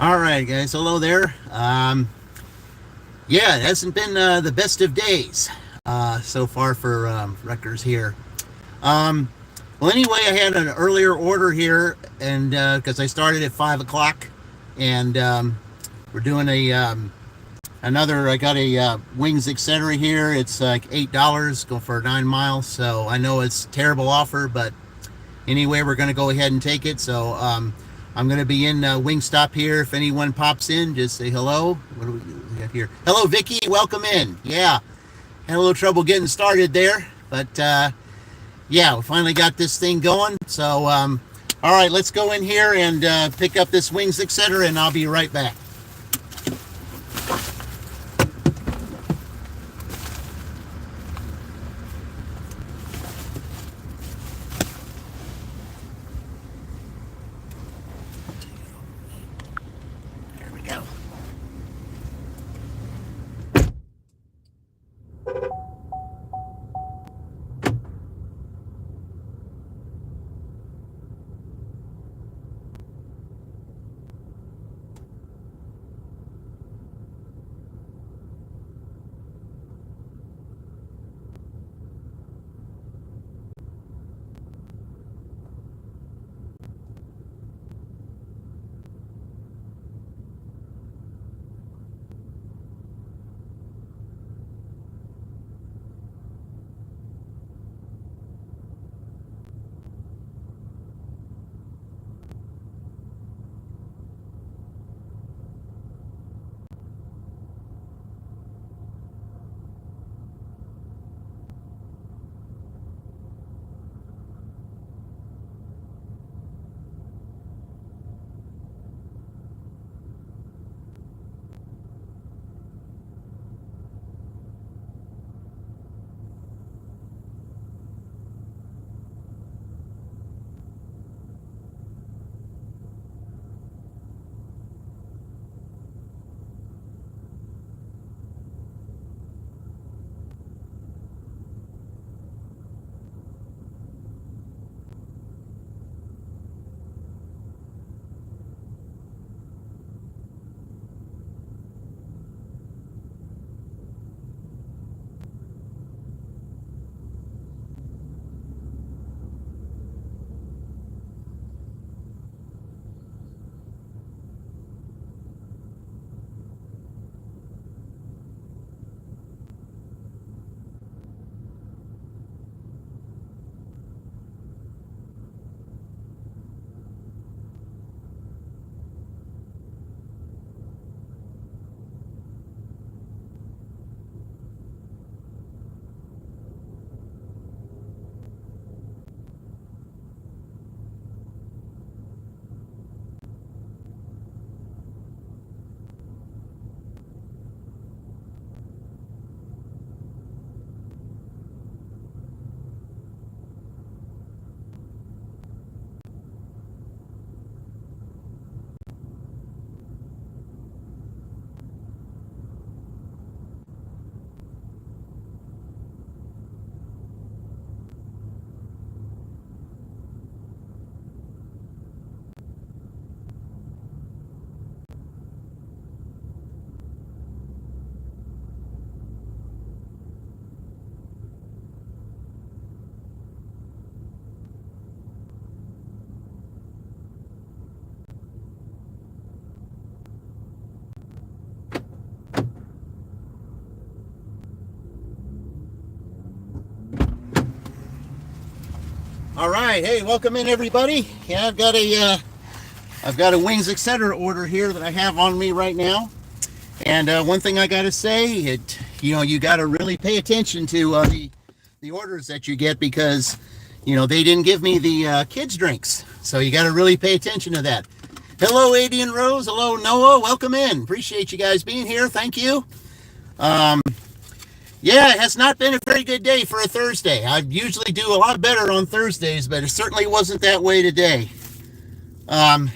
All right, guys. Hello there. Yeah, it hasn't been the best of days so far for Rutgers here. Um, well, anyway, I had an earlier order here, and because I started at 5 o'clock, and we're doing a another. I got a wings etc. here. It's like $8, go for 9 miles. So I know it's a terrible offer, but anyway, we're going to go ahead and take it. So I'm going to be in Wingstop here. If anyone pops in, just say hello. What do we got here? Hello, Vicky. Welcome in. Yeah, had a little trouble getting started there, but yeah, we finally got this thing going. So, all right, let's go in here and pick up this wings, etc., and I'll be right back. There we go. All right, hey, welcome in everybody. Yeah, I've got a wings etc. order here that I have on me right now. And one thing I got to say, you got to really pay attention to the orders that you get because they didn't give me the kids drinks, so you got to really pay attention to that. Hello, Adi and Rose. Hello, Noah. Welcome in. Appreciate you guys being here. Thank you. Um, Yeah, it has not been a very good day for a Thursday. I usually do a lot better on Thursdays, but it certainly wasn't that way today. Um,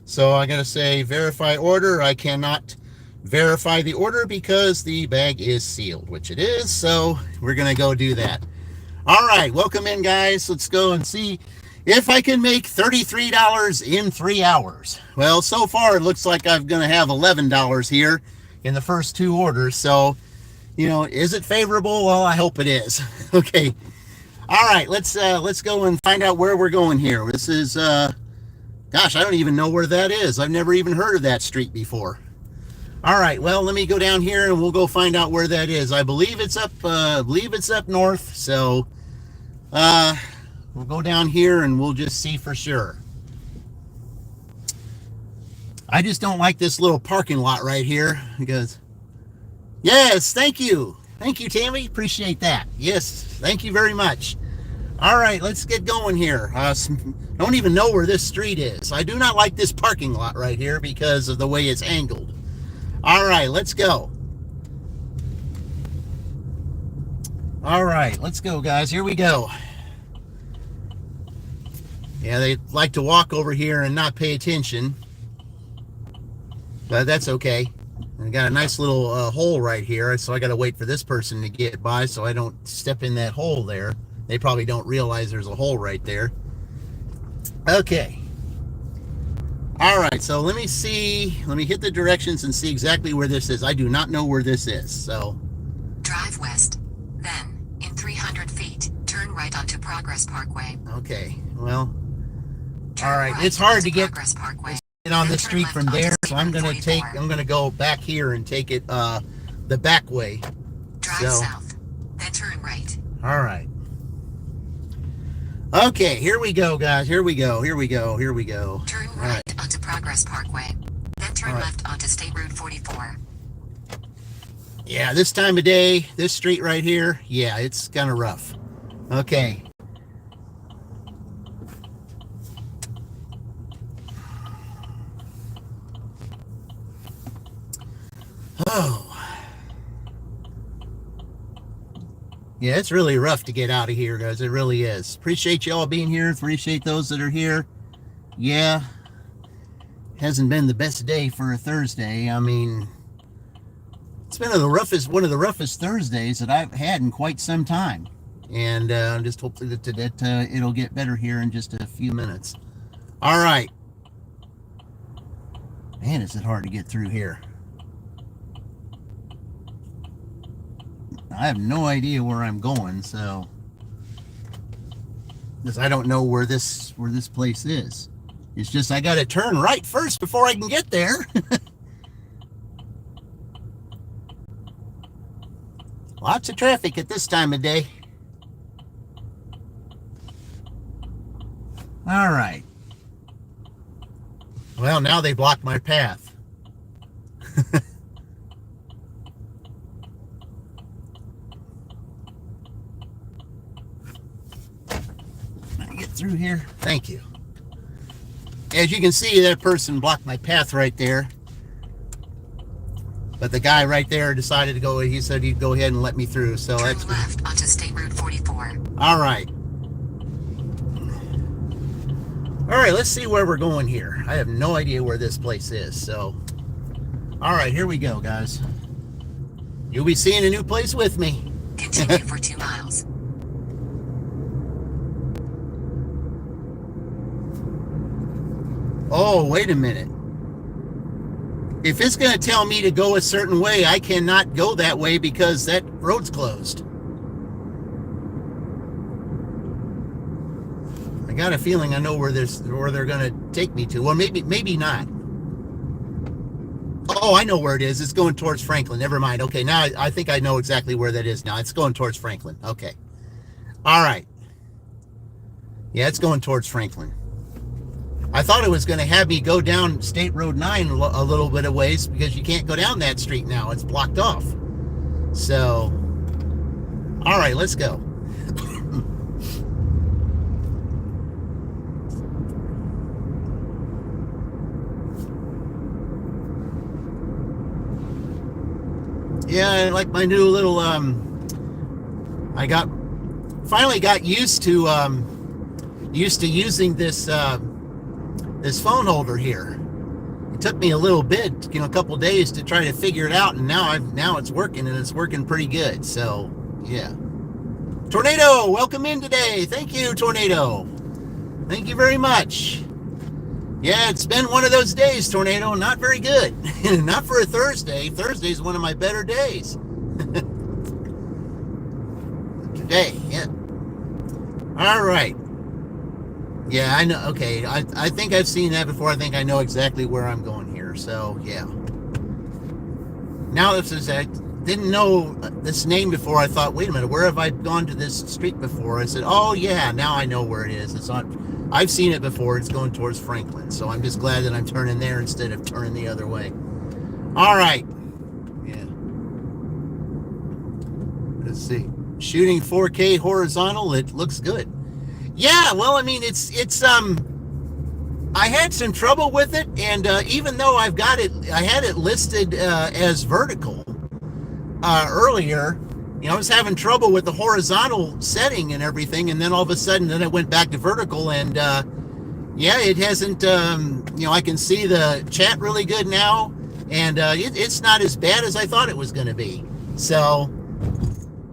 so I gotta say, verify order. I cannot verify the order because the bag is sealed, which it is. So we're gonna go do that. All right, welcome in, guys. Let's go and see If I can make $33 in 3 hours. Well, so far it looks like I'm going to have $11 here in the first 2 orders. So, is it favorable? Well, I hope it is. Okay. All right, let's go and find out where we're going here. This is, gosh, I don't even know where that is. I've never even heard of that street before. All right, well, let me go down here and we'll go find out where that is. I believe it's up north. So, we'll go down here and we'll just see for sure. I just don't like this little parking lot right here because, yes, thank you. Thank you, Tammy. Appreciate that. Yes, thank you very much. All right, let's get going here. Don't even know where this street is. I do not like this parking lot right here because of the way it's angled. All right, let's go. All right, let's go, guys. Here we go. Yeah, they like to walk over here and not pay attention, but that's okay. I got a nice little hole right here, so I got to wait for this person to get by so I don't step in that hole there. They probably don't realize there's a hole right there. Okay. All right, so let me hit the directions and see exactly where this is. I do not know where this is, so. Drive west, then, in 300 feet, turn right onto Progress Parkway. Okay, well, all right, it's hard to get on this street from there, so I'm gonna go back here and take it the back way. Drive south, then turn right. All right. Okay, here we go, guys. Here we go. Turn right onto Progress Parkway, then turn left onto State Route 44. Yeah, this time of day, this street right here, yeah, it's kind of rough. Okay. Oh. Yeah, it's really rough to get out of here, guys. It really is. Appreciate you all being here. Appreciate those that are here. Yeah. Hasn't been the best day for a Thursday. I mean, it's been one of the roughest Thursdays that I've had in quite some time. And just hopefully that it'll get better here in just a few minutes. All right. Man, is it hard to get through here. I have no idea where I'm going, so because I don't know where this place is. It's just I got to turn right first before I can get there. Lots of traffic at this time of day. All right. Well, now they blocked my path. Through here. Thank you. As you can see, that person blocked my path right there. But the guy right there decided to go, he said he'd go ahead and let me through. So turn that's left onto State Route 44. All right. All right, let's see where we're going here. I have no idea where this place is. So, all right, here we go, guys. You'll be seeing a new place with me. Continue for 2 miles. Oh, wait a minute. If it's going to tell me to go a certain way, I cannot go that way because that road's closed. I got a feeling I know where they're going to take me to. Well, maybe not. Oh, I know where it is. It's going towards Franklin. Never mind. Okay, now I think I know exactly where that is now. It's going towards Franklin. Okay. All right. Yeah, it's going towards Franklin. I thought it was going to have me go down State Road 9 a little bit of ways because you can't go down that street now. It's blocked off. So, all right, let's go. Yeah, I like my new little, I finally got used to using this, this phone holder here. It took me a little bit, a couple days to try to figure it out, and now it's working, and it's working pretty good. So, yeah. Tornado, welcome in today. Thank you, Tornado. Thank you very much. Yeah, it's been one of those days, Tornado. Not very good. Not for a Thursday. Thursday's one of my better days. Today, yeah. All right. Yeah, I know. Okay, I think I've seen that before. I think I know exactly where I'm going here. So, yeah. Now this is, I didn't know this name before. I thought, wait a minute, where have I gone to this street before? I said, oh, yeah, now I know where it is. It's on, I've seen it before. It's going towards Franklin. So I'm just glad that I'm turning there instead of turning the other way. All right. Yeah. Let's see. Shooting 4K horizontal, it looks good. Yeah, well, I mean, it's I had some trouble with it, and even though I've got it, I had it listed as vertical earlier. You know, I was having trouble with the horizontal setting and everything, and then all of a sudden, then it went back to vertical, and yeah, it hasn't. You know, I can see the chat really good now, and it's not as bad as I thought it was going to be. So,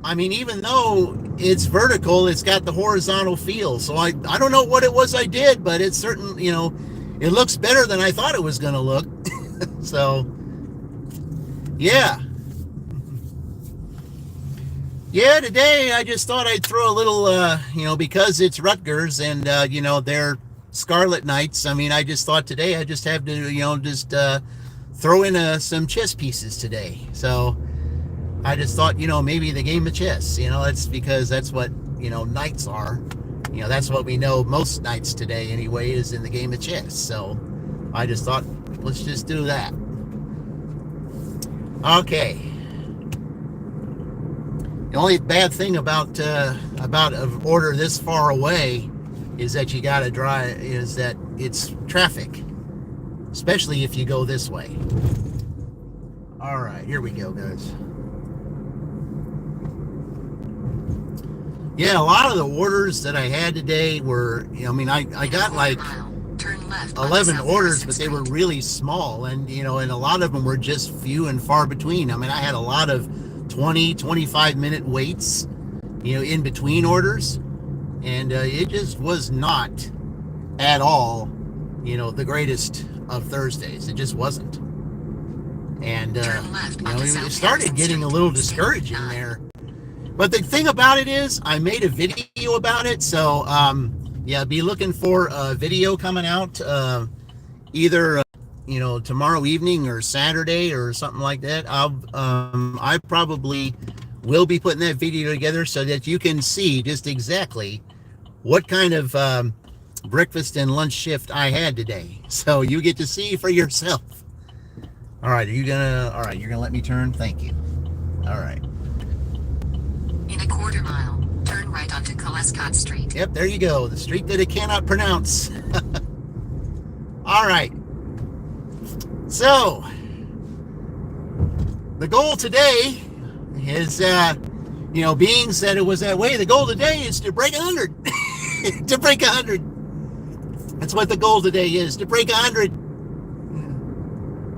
I mean, even though it's vertical, it's got the horizontal feel. So I don't know what it was I did, but it's certain, you know, it looks better than I thought it was going to look. So, yeah. Yeah, today I just thought I'd throw a little, you know, because it's Rutgers and, you know, they're Scarlet Knights. I mean, I just thought today I just have to, you know, just throw in some chess pieces today. So I just thought, you know, maybe the game of chess, you know, that's because that's what, you know, knights are. You know, that's what we know most knights today anyway, is in the game of chess. So I just thought, let's just do that. Okay. The only bad thing about an order this far away is that you got to drive, is that it's traffic, especially if you go this way. All right, here we go, guys. Yeah, a lot of the orders that I had today were, you know, I mean, I got like 11 orders, but they were really small, and, you know, and a lot of them were just few and far between. I mean, I had a lot of 20, 25-minute waits, you know, in between orders, and it just was not at all, you know, the greatest of Thursdays. It just wasn't. And, you know, it started getting a little discouraging there. But the thing about it is, I made a video about it, so yeah, be looking for a video coming out either you know, tomorrow evening or Saturday or something like that. I probably will be putting that video together so that you can see just exactly what kind of breakfast and lunch shift I had today. So you get to see for yourself. All right, you're gonna let me turn? Thank you. All right. In a quarter mile, turn right onto Colescott Street. Yep, there you go. The street that it cannot pronounce. All right. So, the goal today is, you know, being said it was that way, the goal today is to break 100. To break 100. That's what the goal today is, to break 100.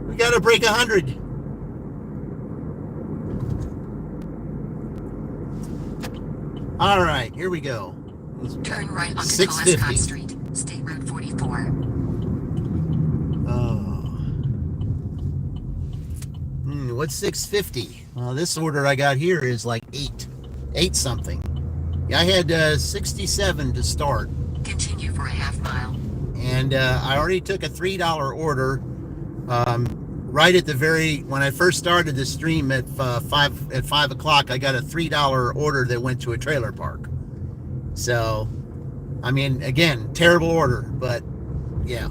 We got to break 100. All right, here we go. Turn right onto Colescott Street, State Route 44. Oh. What's 650? Well, this order I got here is like 8 something. Yeah, I had 67 to start. Continue for a half mile. And I already took a $3 order right at the when I first started the stream at 5 o'clock. I got a $3 order that went to a trailer park. So, I mean, again, terrible order, but yeah.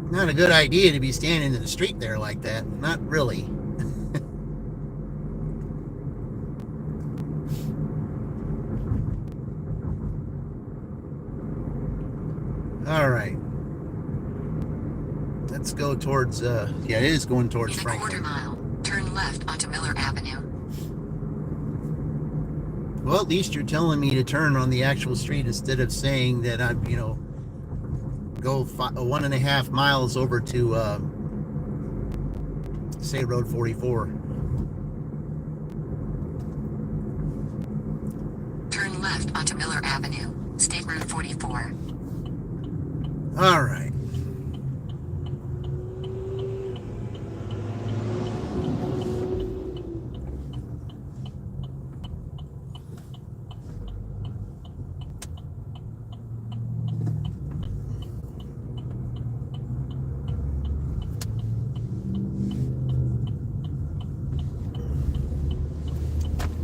Not a good idea to be standing in the street there like that. Not really. All right. Let's go towards, yeah, it is going towards Franklin. In a quarter mile, turn left onto Miller Avenue. Well, at least you're telling me to turn on the actual street instead of saying that I'm, you know, go 1.5 miles over to, say, Road 44. left onto Miller Avenue, State Route 44. All right.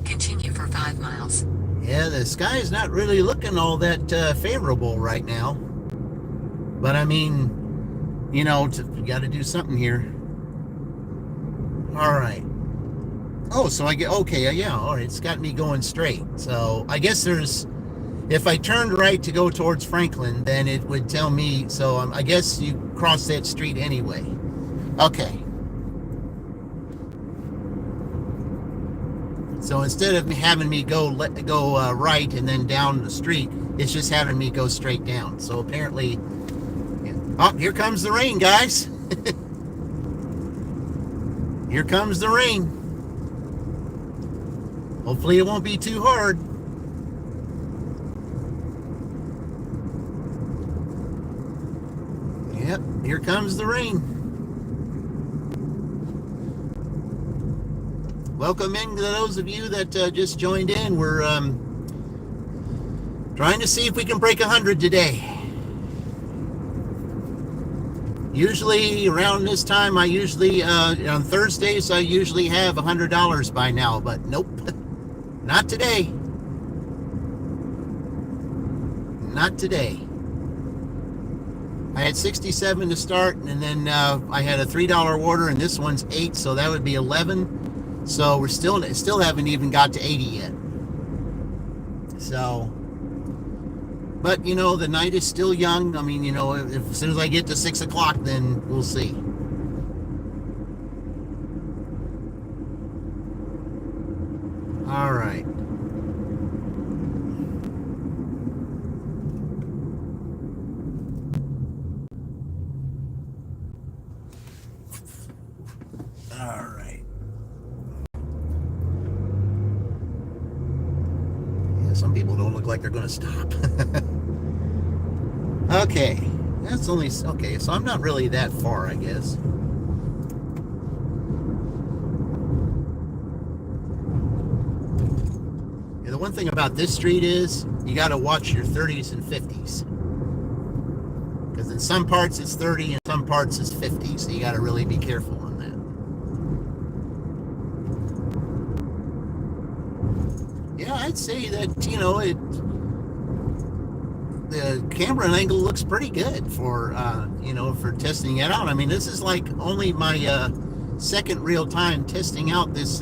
Continue for 5 miles. Yeah, the sky is not really looking all that favorable right now. But I mean, you know, you got to do something here. All right. Oh, so I get, okay, yeah, all right, it's got me going straight. So I guess if I turned right to go towards Franklin, then it would tell me, so I guess you cross that street anyway. Okay. So instead of having me go right and then down the street, it's just having me go straight down. So apparently, yeah. Oh, here comes the rain, guys. Here comes the rain. Hopefully it won't be too hard. Yep, here comes the rain. Welcome in to those of you that just joined in. We're trying to see if we can break 100 today. Usually around this time, on Thursdays, I usually have $100 by now, but nope, not today. Not today. I had 67 to start, and then I had a $3 order, and this one's 8, so that would be 11. So we're still haven't even got to 80 yet. So, but you know, the night is still young. I mean, you know, as soon as I get to 6 o'clock, then we'll see. All right. All right. Some people don't look like they're going to stop. Okay, that's only, okay, so I'm not really that far, I guess. Yeah, the one thing about this street is you got to watch your 30s and 50s. Because in some parts it's 30 and some parts it's 50, so you got to really be careful on that. Yeah, I'd say that, you know, the camera angle looks pretty good for, you know, for testing it out. I mean, this is like only my second real time testing out this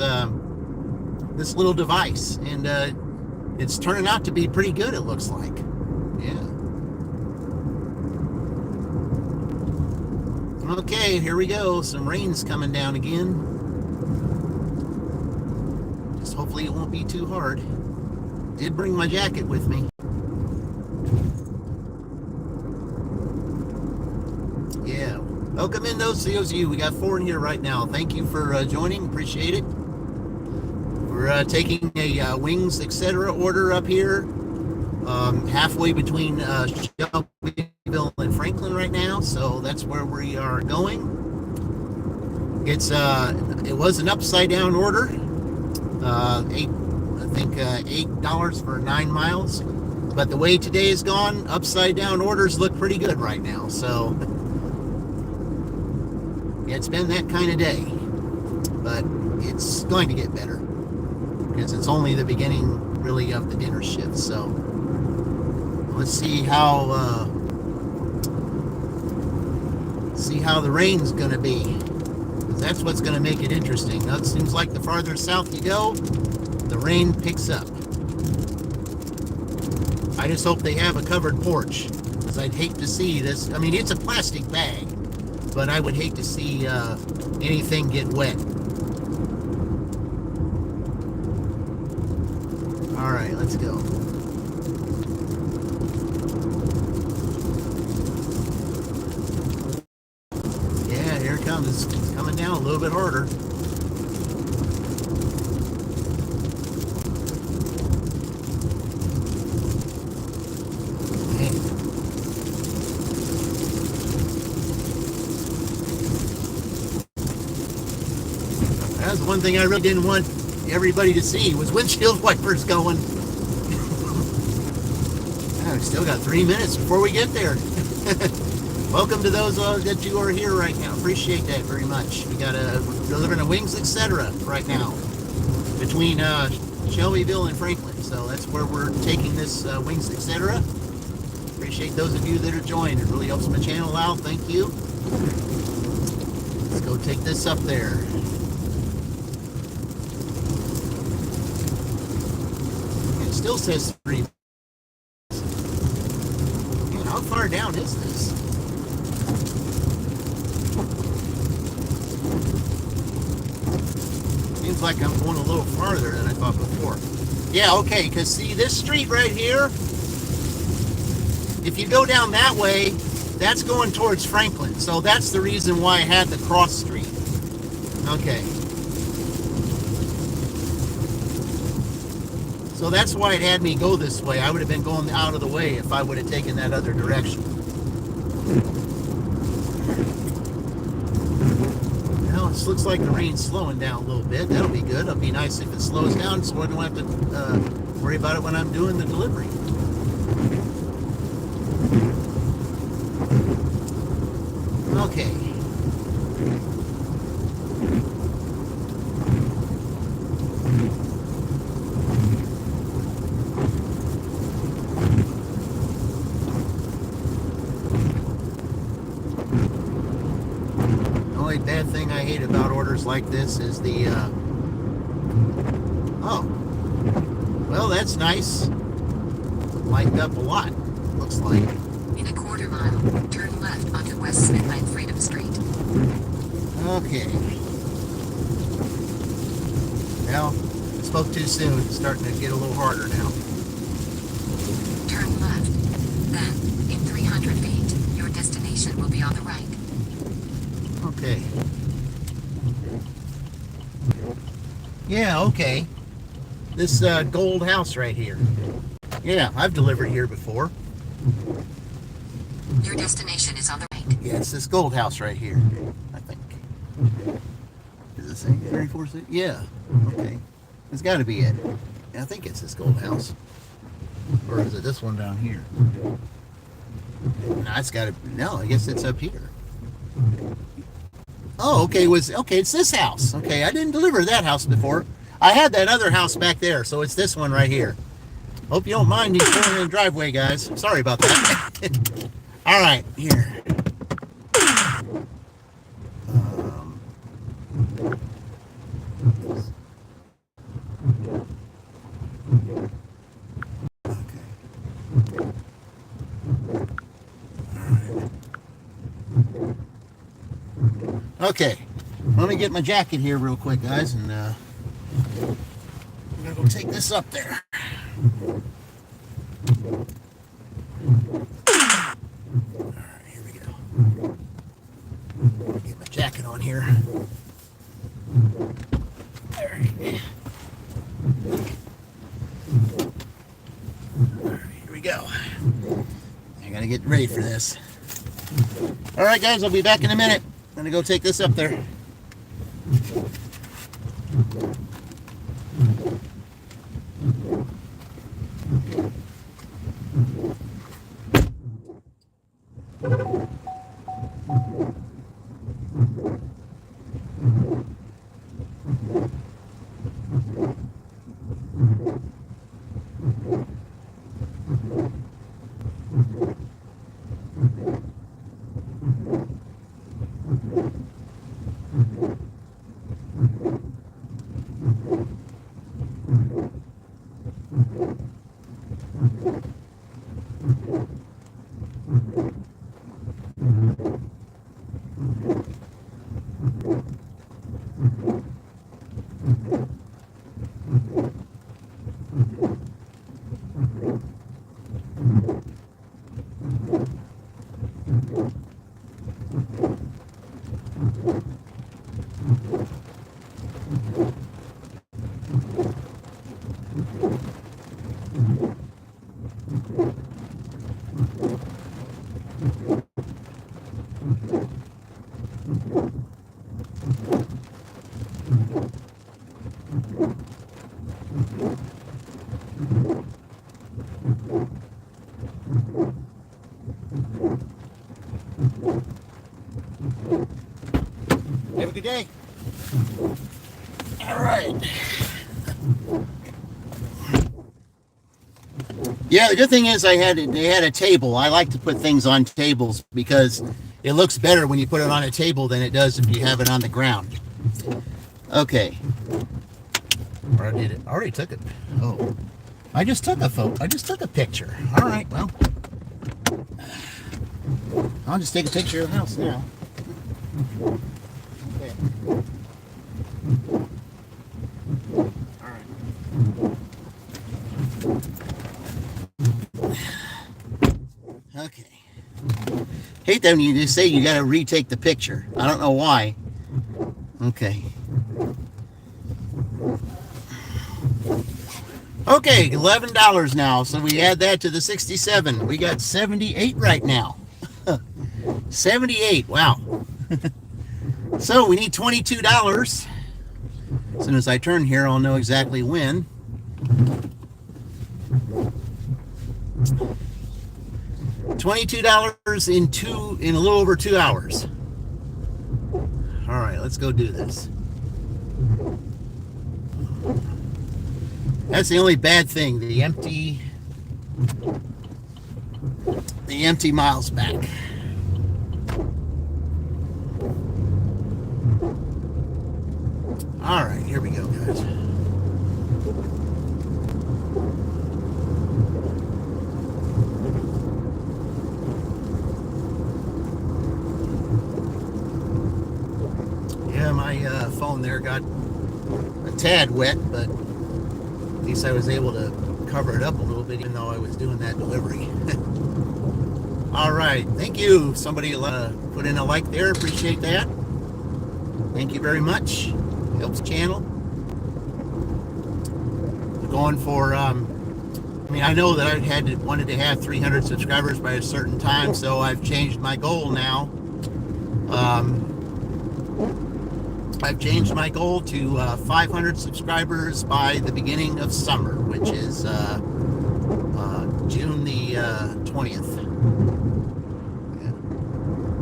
this little device, and it's turning out to be pretty good, it looks like. Yeah. Okay, here we go. Some rain's coming down again. Just hopefully it won't be too hard. Did bring my jacket with me. Yeah. Welcome in those COSU. We got 4 in here right now. Thank you for joining. Appreciate it. We're taking a wings, etc. order up here. Halfway between Shelbyville and Franklin right now, so that's where we are going. It was an upside down order, $8 for 9 miles, but the way today is gone, upside down orders look pretty good right now. So yeah, it's been that kind of day, but it's going to get better because it's only the beginning really of the dinner shift. So let's see how the rain's going to be. That's what's going to make it interesting. Now, it seems like the farther south you go, the rain picks up. I just hope they have a covered porch, because I'd hate to see this. I mean, it's a plastic bag, but I would hate to see anything get wet. All right, let's go. Yeah, here it comes. It's coming down a little bit harder. That was the one thing I really didn't want everybody to see was windshield wipers going. I've still got 3 minutes before we get there. Welcome to those that you are here right now. Appreciate that very much. We got delivering a Wings Etc. right now between Shelbyville and Franklin. So that's where we're taking this Wings Etc. Appreciate those of you that are joined. It really helps my channel out. Thank you. Let's go take this up there. It still says 3. Man, how far down is this? Seems like I'm going a little farther than I thought before. Yeah, okay, because see this street right here, if you go down that way, that's going towards Franklin. So that's the reason why I had the cross street. Okay. So that's why it had me go this way. I would have been going out of the way if I would have taken that other direction. Now it looks like the rain's slowing down a little bit. That'll be good. It'll be nice if it slows down so I don't have to worry about it when I'm doing the delivery. Okay. The only bad thing I hate about orders like this is the oh, well, that's nice. Lightened up a lot, looks like. In a quarter mile, turn left onto West Smithland Freedom Street. Okay. Well, I spoke too soon. It's starting to get a little harder now. Turn left. Then, in 300 feet, your destination will be on the right. Okay. Yeah, okay. This gold house right here. Yeah, I've delivered here before. Your destination is on the right. Yeah, it's this gold house right here, I think. Is it saying 34? Yeah, okay. It's got to be it. I think it's this gold house. Or is it this one down here? No, it's got to. No, I guess it's up here. Oh, okay. It's this house. Okay, I didn't deliver that house before. I had that other house back there, so it's this one right here. Hope you don't mind me pulling in the driveway, guys. Sorry about that. All right, here. Okay, let me get my jacket here real quick, guys, and I'm gonna go take this up there. All right, here we go. Get my jacket on here. All right. All right, here we go. I gotta get ready for this. All right, guys, I'll be back in a minute. I'm gonna go take this up there. Yeah, the good thing is they had a table. I like to put things on tables because it looks better when you put it on a table than it does if you have it on the ground. Okay. Or I did it. I already took it. Oh. I just took a photo. I just took a picture. All right, well. I'll just take a picture of the house now. Okay. All right. Okay. Hate that when you just say you got to retake the picture. I don't know why. Okay. Okay, $11 now. So we add that to the 67. We got 78 right now. 78. Wow. So we need $22. As soon as I turn here, I'll know exactly when. $22 in a little over 2 hours. All right, let's go do this. That's the only bad thing, the empty miles back. All right, here we go, guys. Yeah, my phone there got a tad wet, but at least I was able to cover it up a little bit, even though I was doing that delivery. All right, thank you. Somebody put in a like there. Appreciate that. Thank you very much. Helps the channel. Going for, I mean, I know that I wanted to have 300 subscribers by a certain time, so I've changed my goal now. I've changed my goal to 500 subscribers by the beginning of summer, which is June the 20th. Yeah.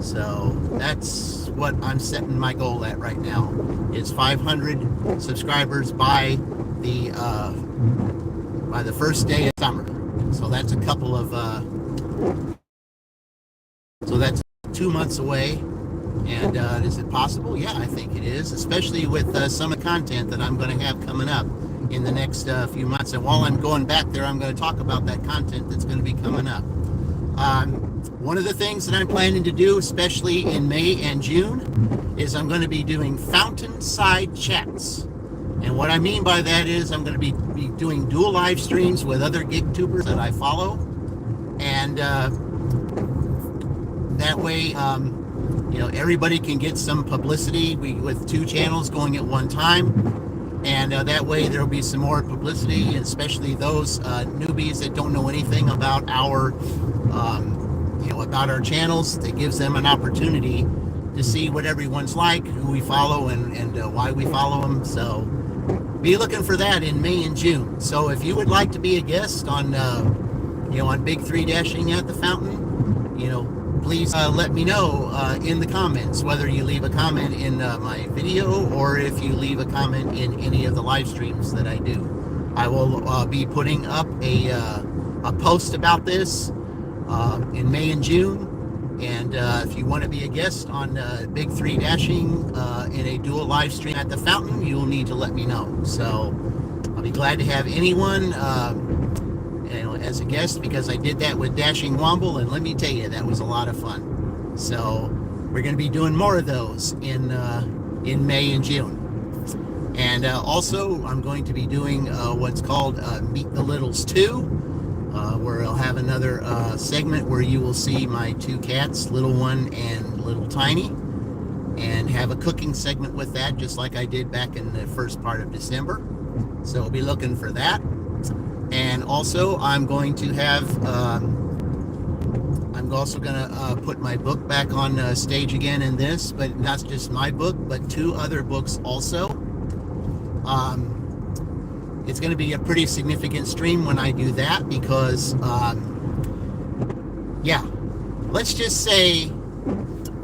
So that's what I'm setting my goal at right now, is 500 subscribers by the first day of summer. So that's a couple of so that's 2 months away. And is it possible? Yeah, I think it is, especially with some of the content that I'm going to have coming up in the next few months. And while I'm going back there, I'm going to talk about that content that's going to be coming up. One of the things that I'm planning to do, especially in May and June, is I'm going to be doing fountain side chats. And what I mean by that is I'm going to be doing dual live streams with other gig tubers that I follow. And that way, everybody can get some publicity with two channels going at one time, and that way there'll be some more publicity, especially those newbies that don't know anything about our channels. It gives them an opportunity to see what everyone's like, who we follow, and why we follow them. So be looking for that in May and June. So if you would like to be a guest on Big 3 Dashing at the Fountain, please let me know in the comments, whether you leave a comment in my video or if you leave a comment in any of the live streams that I do. I will be putting up a post about this in May and June. And if you want to be a guest on Big 3 Dashing in a dual live stream at the Fountain, you'll need to let me know. So I'll be glad to have anyone as a guest, because I did that with Dashing Womble, and let me tell you, that was a lot of fun. So we're going to be doing more of those in May and June. And also, I'm going to be doing what's called Meet the Littles 2, where I'll have another segment where you will see my two cats, Little One and Little Tiny, and have a cooking segment with that, just like I did back in the first part of December. So we'll be looking for that. And also, I'm going to have, I'm also going to put my book back on stage again in this, but not just my book, but two other books also. It's going to be a pretty significant stream when I do that, because, let's just say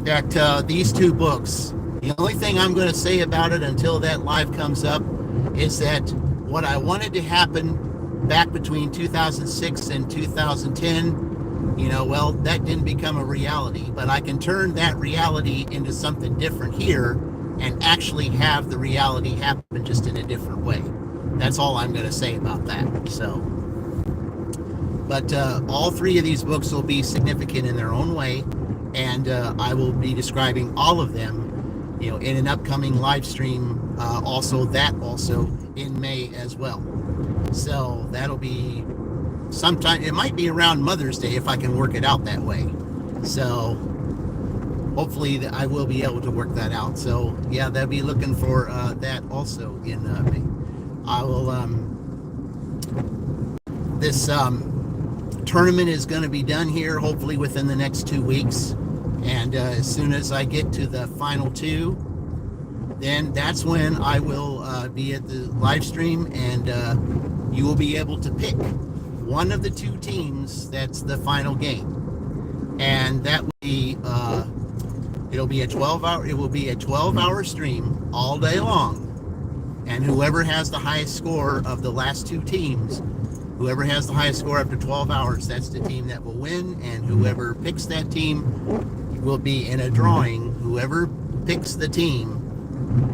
that these two books, the only thing I'm going to say about it until that live comes up is that what I wanted to happen back between 2006 and 2010, well, that didn't become a reality, but I can turn that reality into something different here and actually have the reality happen just in a different way. That's all I'm going to say about that. So, but all three of these books will be significant in their own way, and I will be describing all of them, in an upcoming live stream, also in May as well. So that'll be sometime. It might be around Mother's Day if I can work it out that way. So hopefully I will be able to work that out. So yeah, they'll be looking for that also in May. I will. This tournament is going to be done here hopefully within the next 2 weeks, and as soon as I get to the final two, then that's when I will be at the live stream, and you will be able to pick one of the two teams that's the final game, and that will be it will be a 12-hour stream all day long, and whoever has the highest score of the last two teams, whoever has the highest score after 12 hours, that's the team that will win, and whoever picks that team will be in a drawing. Whoever picks the team,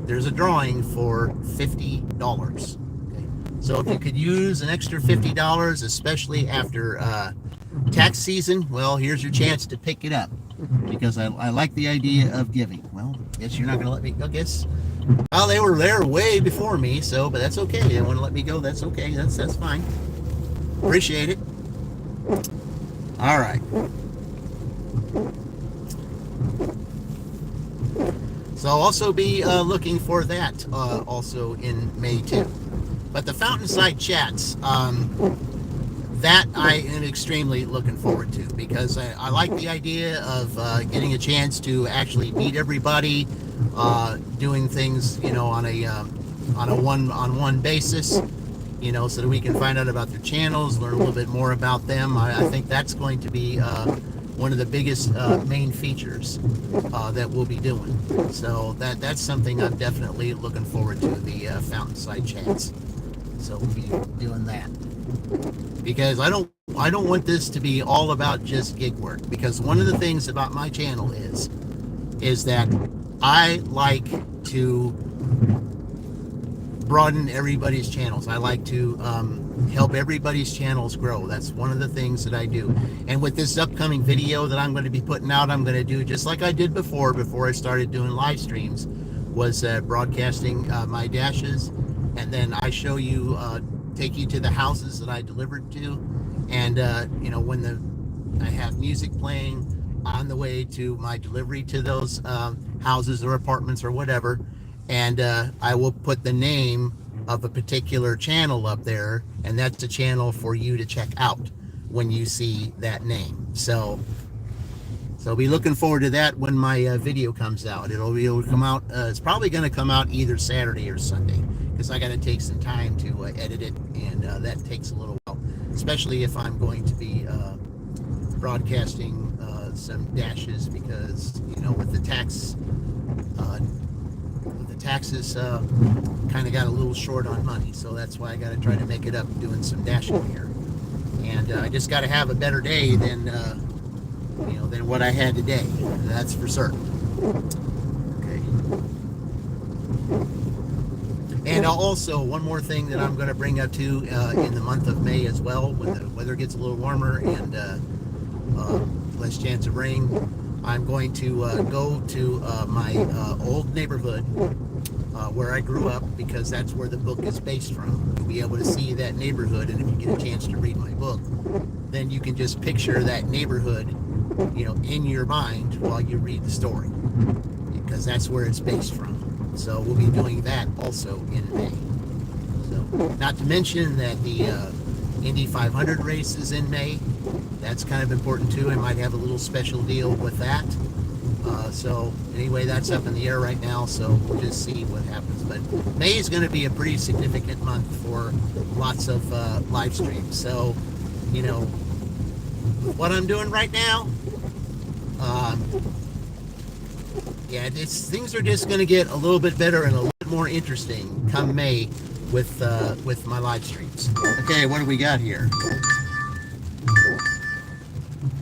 there's a drawing for $50. Okay? So if you could use an extra $50, especially after tax season, well, here's your chance to pick it up, because I like the idea of giving. Well, I guess you're not going to let me go. Well, they were there way before me, but that's okay. They want to let me go. That's okay. That's fine. Appreciate it. All right. So I'll also be looking for that also in May too. But the Fountainside chats, that I am extremely looking forward to, because I like the idea of getting a chance to actually meet everybody, doing things, on a one-on-one basis, so that we can find out about their channels, learn a little bit more about them. I think that's going to be one of the biggest main features that we'll be doing. So that's something I'm definitely looking forward to, the Fountainside chats. So we'll be doing that, because I don't want this to be all about just gig work, because one of the things about my channel is that I like to broaden everybody's channels. I like to help everybody's channels grow. That's one of the things that I do. And with this upcoming video that I'm going to be putting out, I'm going to do just like I did before I started doing live streams, was broadcasting my dashes, and then I show you, take you to the houses that I delivered to, and when I have music playing on the way to my delivery to those houses or apartments or whatever, and I will put the name of a particular channel up there, and that's a channel for you to check out when you see that name. So be looking forward to that when my video comes out. It'll come out. It's probably going to come out either Saturday or Sunday, because I got to take some time to edit it, and that takes a little while, especially if I'm going to be broadcasting some dashes, because with the taxes kind of got a little short on money, so that's why I got to try to make it up doing some dashing here, and I just got to have a better day than what I had today. That's for certain. Okay. And also one more thing that I'm going to bring up too, in the month of May as well, when the weather gets a little warmer and less chance of rain, I'm going to go to my old neighborhood where I grew up, because that's where the book is based from. You'll be able to see that neighborhood, and if you get a chance to read my book, then you can just picture that neighborhood, in your mind while you read the story, because that's where it's based from. So we'll be doing that also in May. So, not to mention that the Indy 500 race is in May. That's kind of important too. I might have a little special deal with that. So anyway, that's up in the air right now, so we'll just see what happens. But May is going to be a pretty significant month for lots of live streams. So, what I'm doing right now, things are just going to get a little bit better and a little bit more interesting come May, with my live streams. Okay, what do we got here?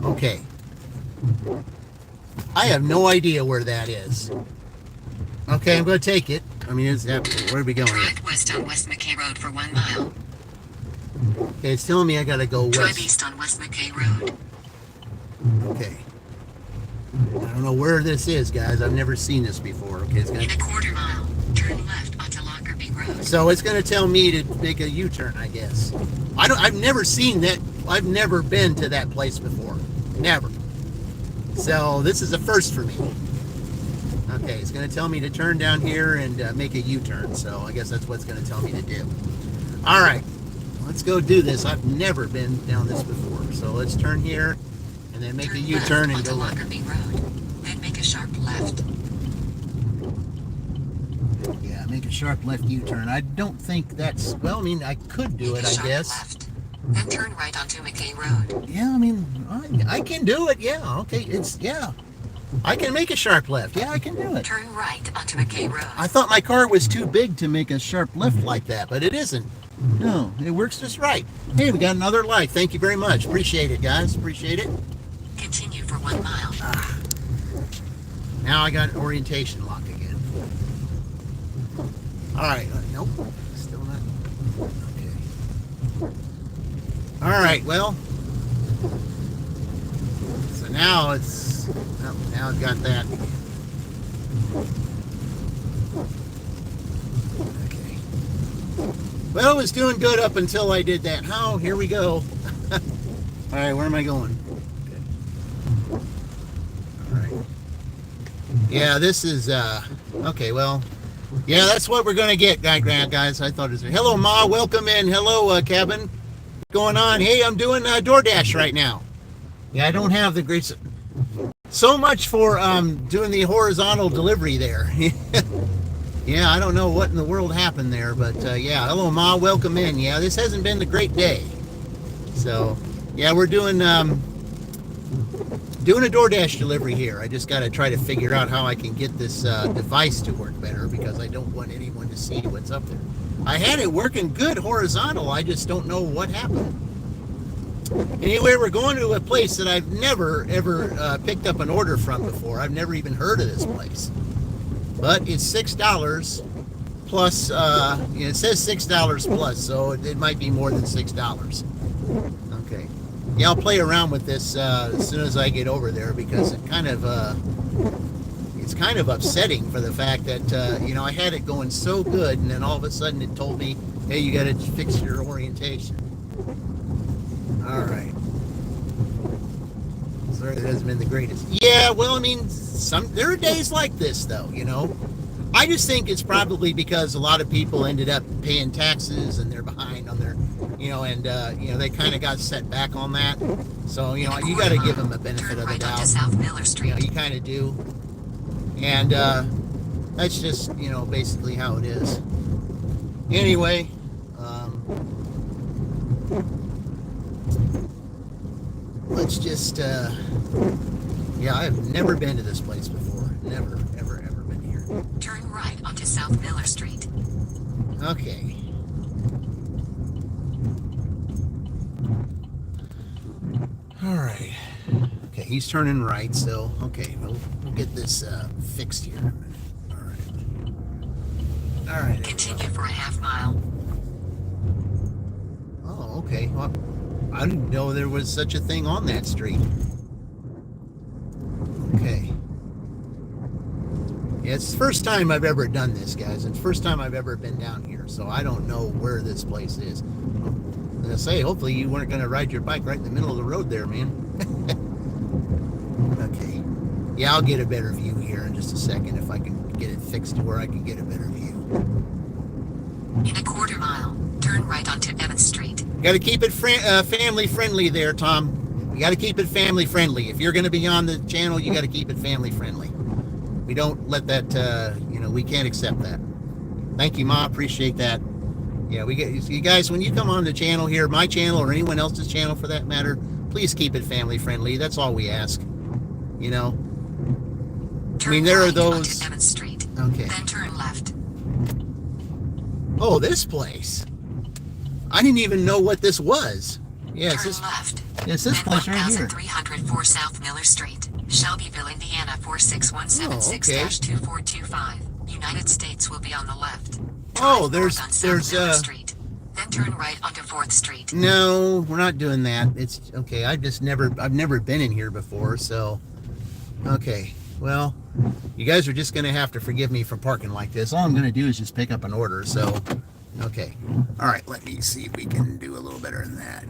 Okay. I have no idea where that is. Okay, I'm going to take it. I mean, where are we going? Drive west on West McKay Road for 1 mile. Okay, it's telling me I got to go west. Drive east on West McKay Road. Okay. I don't know where this is, guys. I've never seen this before. Okay, it's In a quarter mile, turn left onto Lockerbie Road. So it's going to tell me to make a U-turn, I guess. I've never seen that. I've never been to that place before. Never. So this is a first for me. Okay, it's going to tell me to turn down here and make a U-turn. So I guess that's what it's going to tell me to do. All right, let's go do this. I've never been down this before. So let's turn here and then make a U-turn and go left. Lockerbie Road. Then make a sharp left. Yeah, make a sharp left U-turn. I don't think that's, well, I mean, I could do it, I guess. Left. Then turn right onto McKay Road. Yeah, I mean, I can do it. Yeah, okay, yeah. I can make a sharp left. Yeah, I can do it. Turn right onto McKay Road. I thought my car was too big to make a sharp left like that, but it isn't. No, it works just right. Hey, we got another like. Thank you very much. Appreciate it, guys. Appreciate it. Continue for 1 mile. Now I got an orientation lock again. All right. Nope. Still not. Okay. All right. Well. So now it's. Well, now I've got that. Okay. Well, it was doing good up until I did that. Oh, here we go. All right. Where am I going? Yeah, this is, okay, well, yeah, that's what we're going to get, guys. I thought it was, hello, Ma, welcome in. Hello, Kevin. What's going on? Hey, I'm doing DoorDash right now. Yeah, I don't have the great, so much for doing the horizontal delivery there. Yeah, I don't know what in the world happened there, but yeah, hello, Ma, welcome in. Yeah, this hasn't been the great day. So, yeah, we're doing a DoorDash delivery here. I just got to try to figure out how I can get this device to work better because I don't want anyone to see what's up there. I had it working good horizontal. I just don't know what happened. Anyway, we're going to a place that I've never, ever picked up an order from before. I've never even heard of this place. But it's $6 plus, it says $6 plus, so it might be more than $6. Okay. Yeah, I'll play around with this as soon as I get over there because it's kind of upsetting for the fact that you know, I had it going so good and then all of a sudden it told me, hey, you got to fix your orientation. All right. Sorry, that hasn't been the greatest. Yeah, well, I mean, there are days like this though, you know. I just think it's probably because a lot of people ended up paying taxes and they're behind on their, you know, and you know, they kind of got set back on that. So, you know, you got to give them a benefit of the doubt. South Miller Street. You know, you kind of do. And that's just, you know, basically how it is. Anyway, let's just, yeah, I've never been to this place before. Never, ever, ever been here. Turn right onto South Miller Street. Okay. All right. Okay, he's turning right, so, okay, we'll get this fixed here. All right. All right. Continue for a half mile. Oh, okay. Well, I didn't know there was such a thing on that street. Okay. Yeah, it's the first time I've ever done this, guys. It's the first time I've ever been down here, so I don't know where this place is. I'm going to say, hopefully you weren't going to ride your bike right in the middle of the road there, man. Okay. Yeah, I'll get a better view here in just a second if I can get it fixed to where I can get a better view. In a quarter mile, turn right onto Evans Street. Got to keep it family friendly there, Tom. You got to keep it family friendly. If you're going to be on the channel, you got to keep it family friendly. We don't let that, you know, we can't accept that. Thank you, Ma. Appreciate that. Yeah, we get you guys, when you come on the channel here, my channel or anyone else's channel for that matter, please keep it family friendly. That's all we ask. You know? Turn I mean, there right are those. onto Evans Street. Okay. Then turn left. Oh, this place. I didn't even know what this was. Yeah, it's Turn this. left. It's this Then place right here. 1304 South Miller Street, Shelbyville, Indiana 46176-2425. United States will be on the left. Oh, Drive north on South Miller Street. Then turn right onto 4th Street. No, we're not doing that. It's okay. I've never been in here before, so okay. Well, you guys are just gonna have to forgive me for parking like this. All I'm gonna do is just pick up an order. So, okay. All right. Let me see if we can do a little better than that.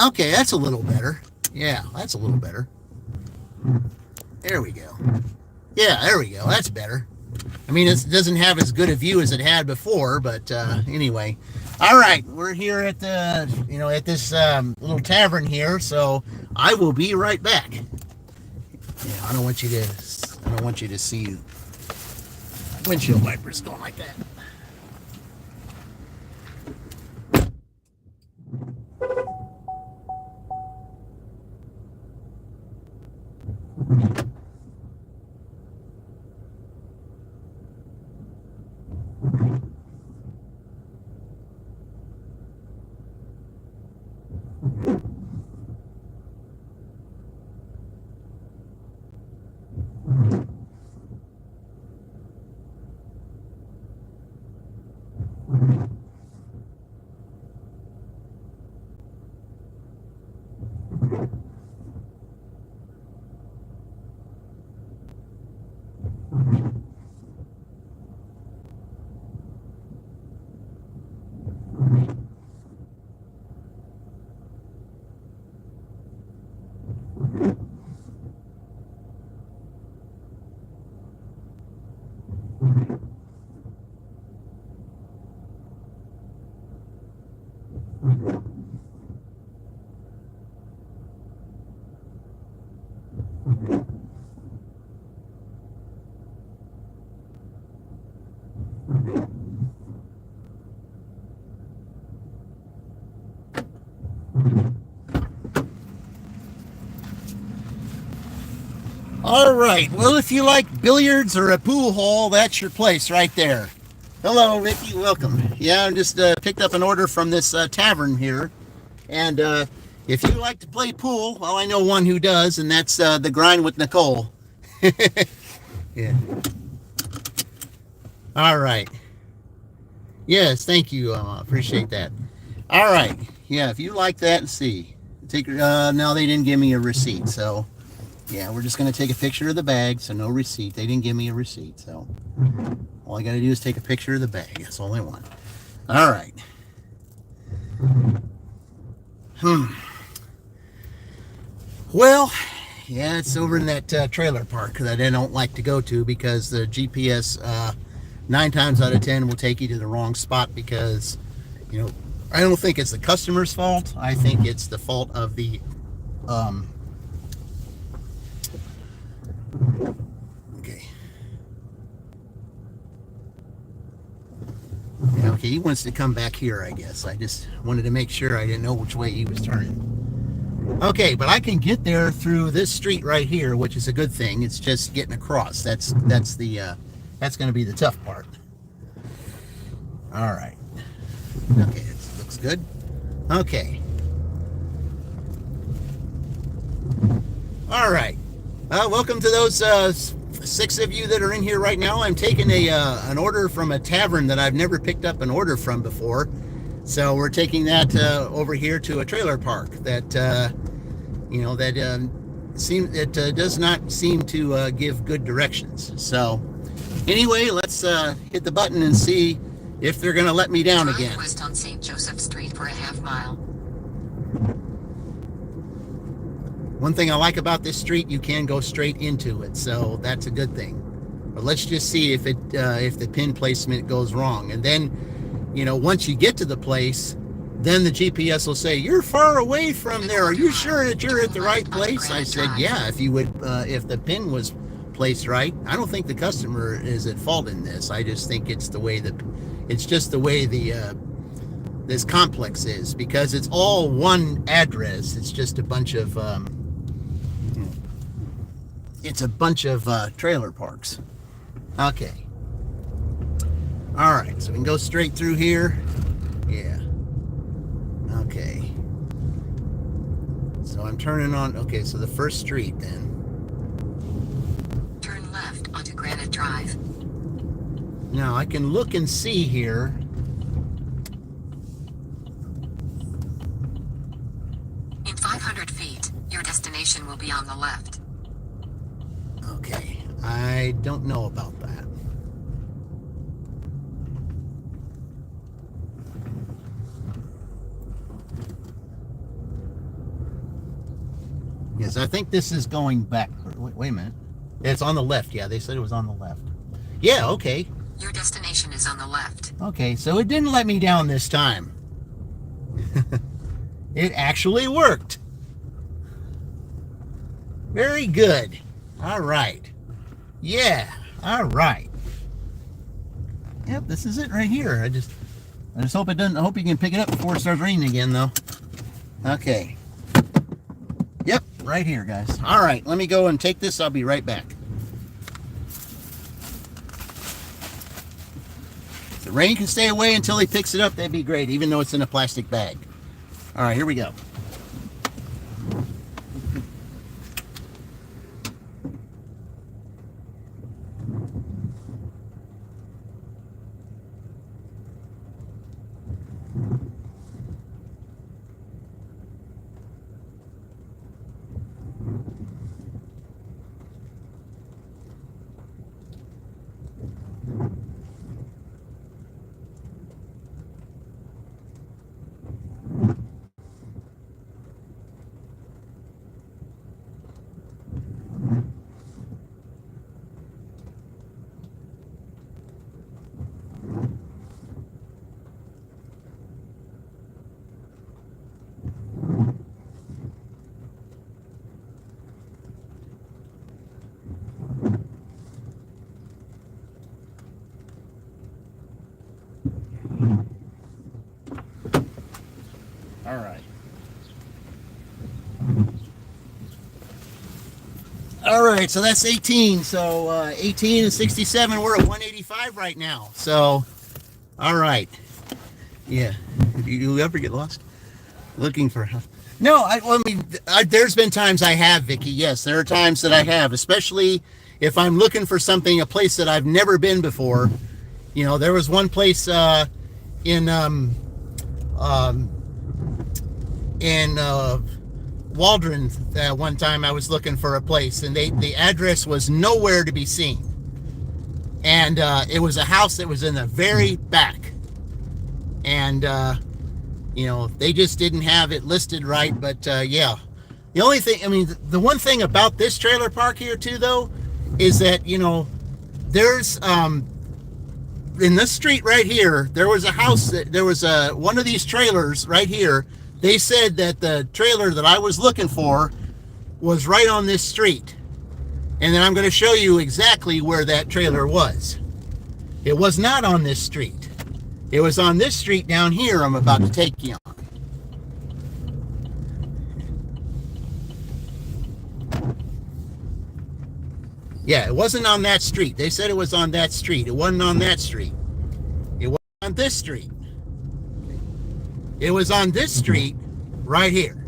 Okay, that's a little better. Yeah, that's a little better. There we go. Yeah, there we go. That's better. I mean, it doesn't have as good a view as it had before, but anyway. All right, we're here at the, at this little tavern here, so I will be right back. Yeah, I don't want you to see windshield wipers going like that. All right. Well, if you like billiards or a pool hall, that's your place right there. Hello, Ricky. Welcome. Yeah, I just picked up an order from this tavern here. And if you like to play pool, well, I know one who does, and that's the Grind with Nicole. Yeah. All right. Yes, thank you. Appreciate that. All right. Yeah, if you like that, see. No, they didn't give me a receipt, so yeah, we're just going to take a picture of the bag, so no receipt. They didn't give me a receipt, so all I got to do is take a picture of the bag. That's all I want. All right. Well, yeah, it's over in that trailer park that I don't like to go to because the GPS 9 times out of 10 will take you to the wrong spot because, I don't think it's the customer's fault. I think it's the fault of the okay, he wants to come back here, I guess. I just wanted to make sure. I didn't know which way he was turning. Okay, but I can get there through this street right here, which is a good thing. It's just getting across. That's going to be the tough part. All right. Okay, this looks good. Okay. All right. Welcome to those 6 of you that are in here right now. I'm taking an order from a tavern that I've never picked up an order from before. So we're taking that over here to a trailer park that does not seem to give good directions. So anyway, let's hit the button and see if they're going to let me down again. Drive west on St. Joseph Street for a half mile. One thing I like about this street, you can go straight into it, so that's a good thing. But let's just see if the pin placement goes wrong. And then, once you get to the place, then the GPS will say, "You're far away from there. Are you sure that you're at the right place?" I said, "Yeah, if the pin was placed right." I don't think the customer is at fault in this. I just think it's just the way this complex is, because it's all one address. It's just a bunch of trailer parks. Okay. All right, so we can go straight through here. Yeah. Okay. So I'm turning on, okay, so the first street then. Turn left onto Granite Drive. Now I can look and see here. In 500 feet, your destination will be on the left. Okay, I don't know about that. Yes, I think this is going back. Wait a minute. It's on the left. Yeah, they said it was on the left. Yeah, okay. Your destination is on the left. Okay, so it didn't let me down this time. It actually worked. Very good. All right. Yeah, all right. Yep, this is it right here. I just hope it doesn't. I hope you can pick it up before it starts raining again, though. Okay. Yep, right here, guys. All right, let me go and take this. I'll be right back. If the rain can stay away until he picks it up, that'd be great, even though it's in a plastic bag. All right, here we go. All right. All right, so that's 18. So 18 and 67, we're at 185 right now. So, all right. Yeah. You ever get lost? Looking for... No, I mean, there's been times I have, Vicky. Yes, there are times that I have, especially if I'm looking for something, a place that I've never been before. You know, there was one place in Waldron one time I was looking for a place, and the address was nowhere to be seen, and it was a house that was in the very back, and you know, they just didn't have it listed right. But yeah, the only thing, I mean, the one thing about this trailer park here too, though, is that, you know, there's in this street right here, there was a house that there was one of these trailers right here. They said that the trailer that I was looking for was right on this street. And then I'm going to show you exactly where that trailer was. It was not on this street. It was on this street down here I'm about to take you on. Yeah, it wasn't on that street. They said it was on that street. It wasn't on that street. It was on this street. It was on this street right here.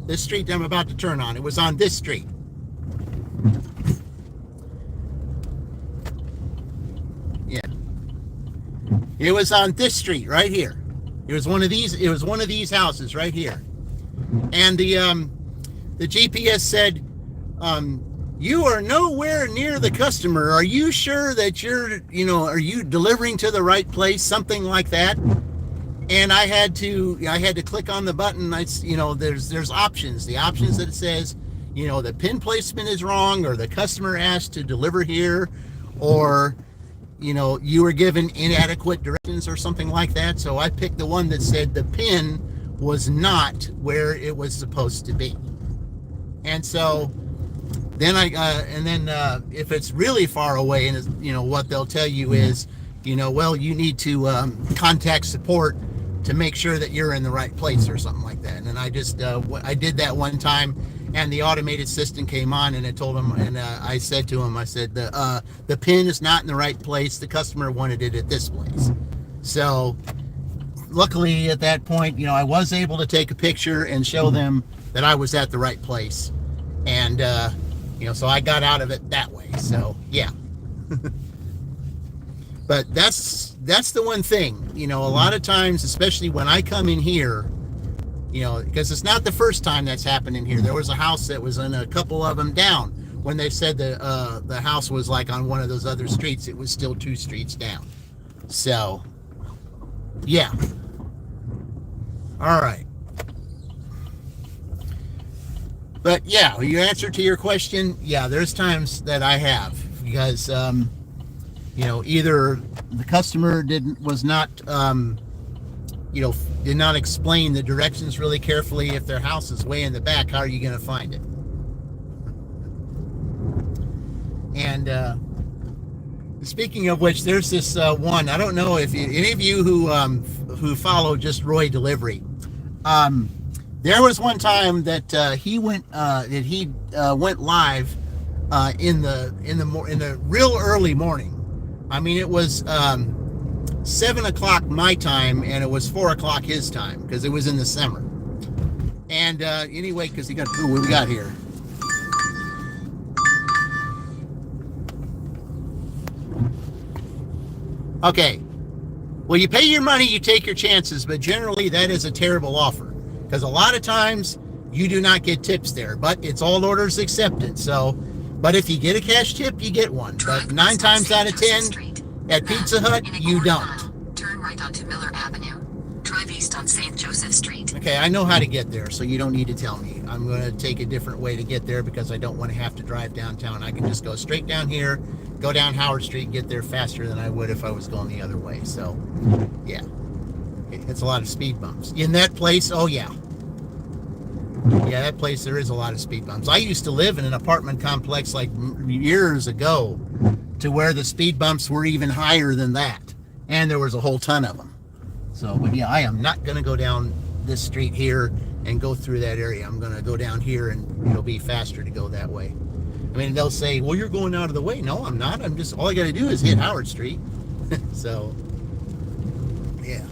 This street that I'm about to turn on. It was on this street. Yeah. It was on this street right here. It was one of these houses right here. And the GPS said, you are nowhere near the customer. Are you sure that are you delivering to the right place? Something like that. And I had to click on the button. There's options. The options that it says, the pin placement is wrong, or the customer asked to deliver here, or, you were given inadequate directions or something like that. So I picked the one that said the pin was not where it was supposed to be. And so then if it's really far away, and what they'll tell you is, well, you need to contact support to make sure that you're in the right place or something like that. And I just I did that one time, and the automated system came on, and it told him, and I said to him, I said, the pin is not in the right place. The customer wanted it at this place. So luckily at that point, I was able to take a picture and show them that I was at the right place. And, so I got out of it that way. So, yeah. But that's the one thing, a lot of times, especially when I come in here, because it's not the first time that's happened in here. There was a house that was in a couple of them down. When they said the house was like on one of those other streets, it was still 2 streets down. So, yeah. All right. But yeah, your answer to your question, yeah, there's times that I have, because either the customer did not explain the directions really carefully. If their house is way in the back, how are you going to find it? And speaking of which, there's this one. I don't know if any of you who follow Just Roy Delivery. There was one time that he went live in the real early morning. I mean, it was 7 o'clock my time, and it was 4 o'clock his time, because it was in the summer. And anyway, because what do we got here? Okay. Well, you pay your money, you take your chances, but generally that is a terrible offer, because a lot of times you do not get tips there, but it's all orders accepted. So, but if you get a cash tip, you get one. But 9 times out of 10 at Pizza Hut, you don't. Turn right onto Miller Avenue. Drive east on St. Joseph Street. Okay, I know how to get there, so you don't need to tell me. I'm going to take a different way to get there, because I don't want to have to drive downtown. I can just go straight down here, go down Howard Street, and get there faster than I would if I was going the other way. So, yeah. It's a lot of speed bumps. In that place, oh yeah. Yeah, that place, there is a lot of speed bumps. I used to live in an apartment complex like years ago, to where the speed bumps were even higher than that. And there was a whole ton of them. So, but yeah, I am not going to go down this street here and go through that area. I'm going to go down here, and it'll be faster to go that way. I mean, they'll say, well, you're going out of the way. No, I'm not. All I got to do is hit Howard Street. So, yeah.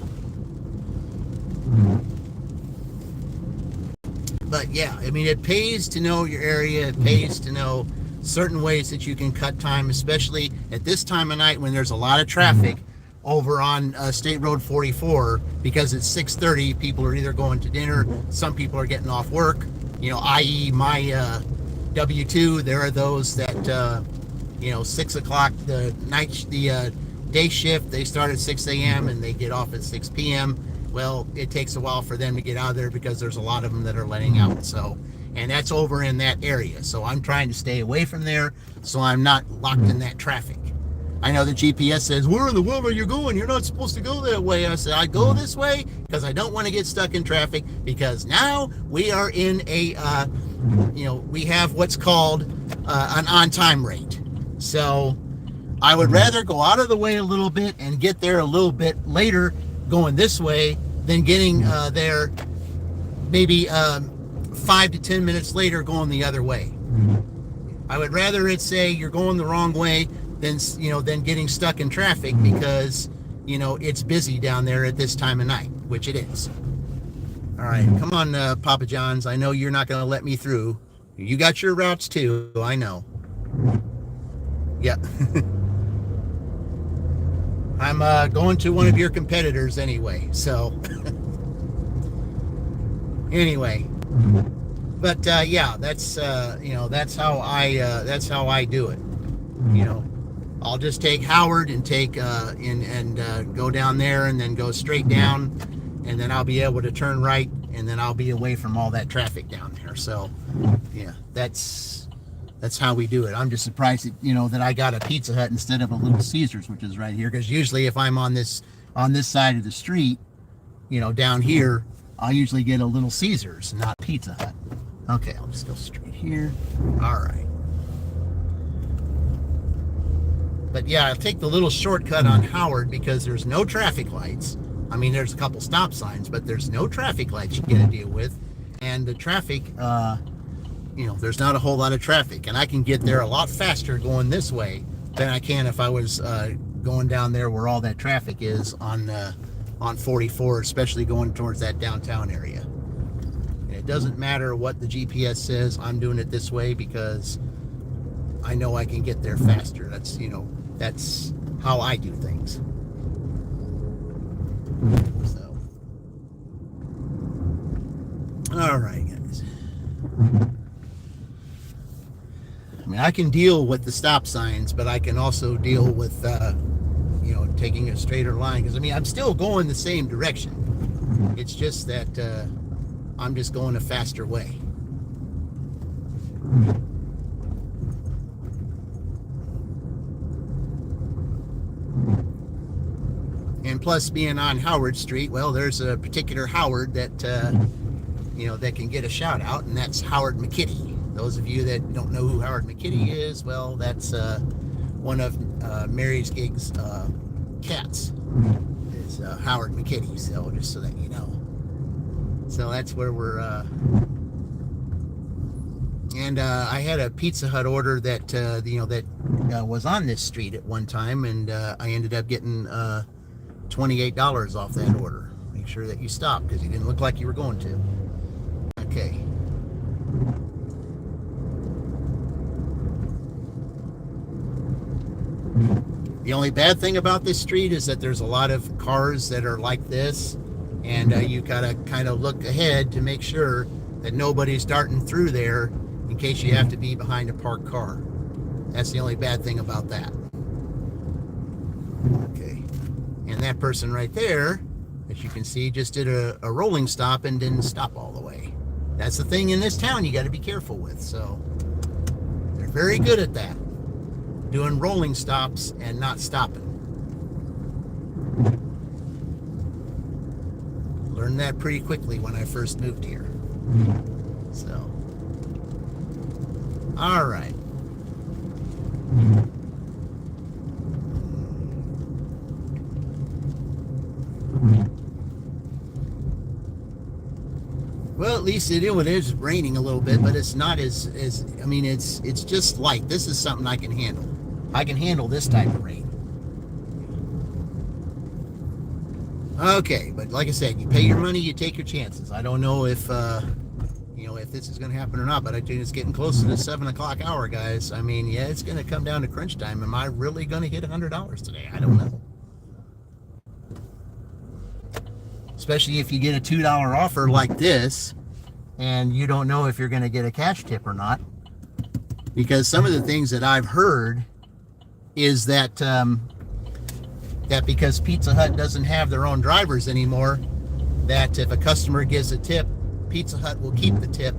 But yeah, I mean, it pays to know your area. It pays to know certain ways that you can cut time, especially at this time of night when there's a lot of traffic over on State Road 44, because it's 6:30. People are either going to dinner. Some people are getting off work, i.e. my W-2. There are those that, 6 o'clock, the day shift, they start at 6 a.m. and they get off at 6 p.m. Well, it takes a while for them to get out of there, because there's a lot of them that are letting out. So, and that's over in that area. So I'm trying to stay away from there, so I'm not locked in that traffic. I know the GPS says, where in the world are you going? You're not supposed to go that way. I said, I go this way because I don't want to get stuck in traffic, because now we are in a, we have what's called an on-time rate. So I would rather go out of the way a little bit and get there a little bit later going this way than getting there maybe 5 to 10 minutes later going the other way. I would rather it say you're going the wrong way than getting stuck in traffic, because it's busy down there at this time of night, which it is. All right, come on, Papa John's. I know you're not going to let me through. You got your routes too, I know. Yeah. I'm going to one of your competitors anyway, so anyway. But yeah, that's that's how I do it. I'll just take Howard and take go down there, and then go straight down, and then I'll be able to turn right, and then I'll be away from all that traffic down there. So yeah, that's how we do it. I'm just surprised that, that I got a Pizza Hut instead of a Little Caesars, which is right here, because usually if I'm on this side of the street, down here, I'll usually get a Little Caesars, not Pizza Hut. Okay, I'll just go straight here. All right. But yeah, I'll take the little shortcut on Howard, because there's no traffic lights. I mean, there's a couple stop signs, but there's no traffic lights you got to deal with. And the traffic, there's not a whole lot of traffic, and I can get there a lot faster going this way than I can if I was going down there where all that traffic is on 44, especially going towards that downtown area. And it doesn't matter what the GPS says, I'm doing it this way because I know I can get there faster. That's how I do things. So, all right, guys. I mean, I can deal with the stop signs, but I can also deal with, taking a straighter line. Because, I mean, I'm still going the same direction. It's just that I'm just going a faster way. And plus, being on Howard Street, well, there's a particular Howard that, that can get a shout out, and that's Howard McKitty. Those of you that don't know who Howard McKitty is, well, that's one of Mary's Gig's cats, is Howard McKitty. So just so that you know. So that's where we're. And I had a Pizza Hut order that that was on this street at one time, and I ended up getting $28 off that order. Make sure that you stop because you didn't look like you were going to. Okay. The only bad thing about this street is that there's a lot of cars that are like this, and you gotta kind of look ahead to make sure that nobody's darting through there in case you have to be behind a parked car. That's the only bad thing about that. Okay, and that person right there, as you can see, just did a rolling stop and didn't stop all the way. That's the thing in this town you got to be careful with. So they're very good at that, doing rolling stops and not stopping. Learned that pretty quickly when I first moved here. So, all right. Well, at least it is raining a little bit, but it's not as I mean, it's just light. This is something I can handle. I can handle this type of rain. Okay, but like I said, you pay your money, you take your chances. I don't know if if this is going to happen or not, but I think it's getting close to the 7 o'clock hour, guys. I mean, yeah, it's going to come down to crunch time. Am I really going to hit $100 today? I don't know. Especially if you get a $2 offer like this, and you don't know if you're going to get a cash tip or not. Because some of the things that I've heard is that that because Pizza Hut doesn't have their own drivers anymore, that if a customer gives a tip, Pizza Hut will keep the tip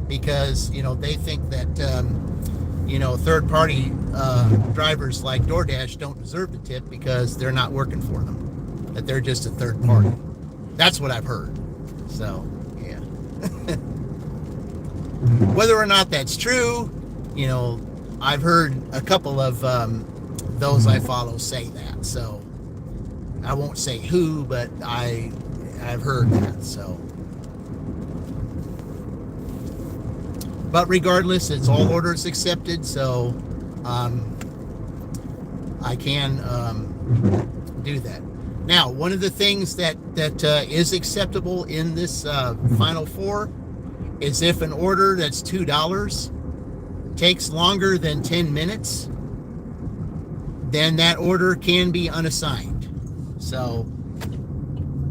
because they think that third-party drivers like DoorDash don't deserve the tip because they're not working for them, that they're just a third party. That's what I've heard. So yeah. Whether or not that's true, I've heard a couple of those I follow say that. So I won't say who, but I've heard that. So, but regardless, it's all orders accepted. So I can do that. Now, one of the things that is acceptable in this Final Four is if an order that's $2 takes longer than 10 minutes, then that order can be unassigned. So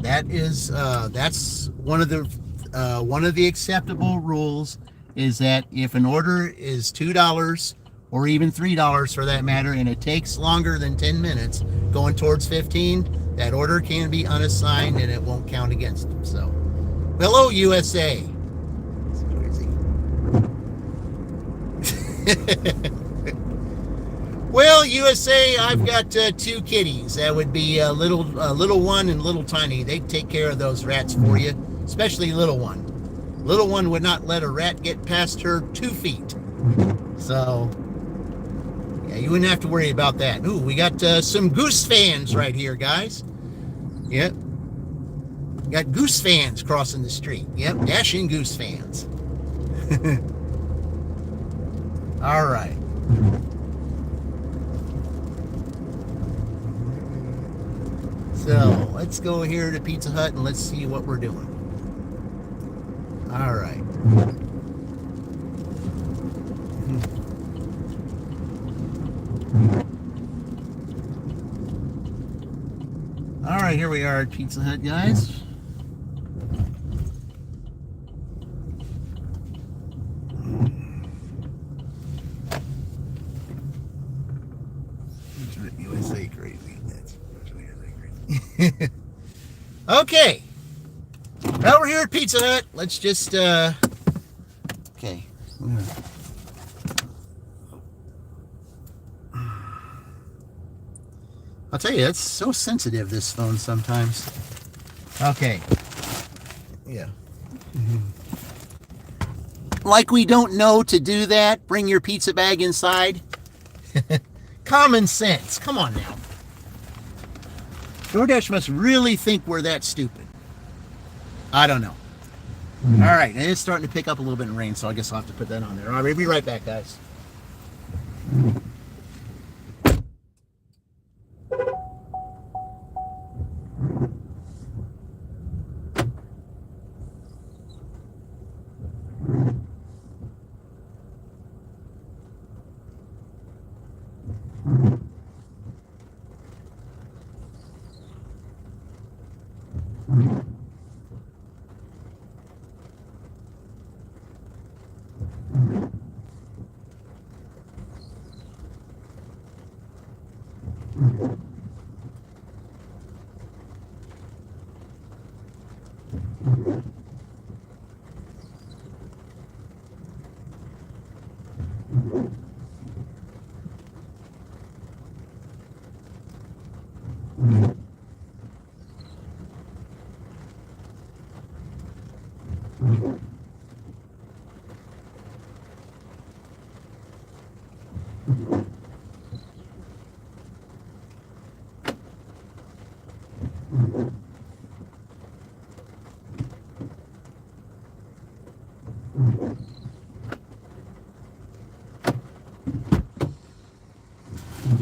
that is that's one of the acceptable rules, is that if an order is $2 or even $3 for that matter, and it takes longer than 10 minutes, going towards 15. That order can be unassigned and it won't count against them. So, hello, USA. Well, USA, I've got two kitties. That would be little one and little tiny. They take care of those rats for you, especially little one. Little one would not let a rat get past her 2 feet. So, yeah, you wouldn't have to worry about that. Ooh, we got some goose fans right here, guys. Yep. Got goose fans crossing the street. Yep, dashing goose fans. All right. So let's go here to Pizza Hut and let's see what we're doing. All right. All right, here we are at Pizza Hut, guys. USA crazy. That's USA crazy. Okay. Now we're here at Pizza Hut. Let's just okay. I'll tell you, it's so sensitive, this phone, sometimes. Okay. Yeah. Like we don't know to do that. Bring your pizza bag inside. Common sense. Come on now. DoorDash must really think we're that stupid. I don't know. All right. It's starting to pick up a little bit in rain, so I guess I'll have to put that on there. All right. We'll be right back, guys.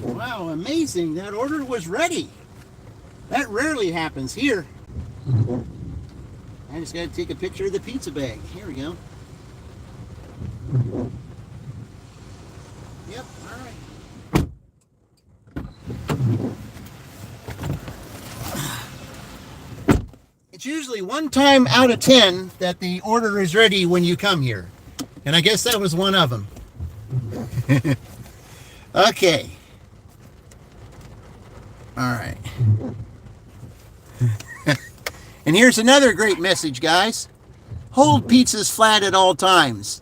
Wow, amazing. That order was ready. That rarely happens here. I just got to take a picture of the pizza bag. Here we go. Yep, all right. It's usually one time out of 10 that the order is ready when you come here. And I guess that was one of them. Okay. All right. And here's another great message, guys. Hold pizzas flat at all times.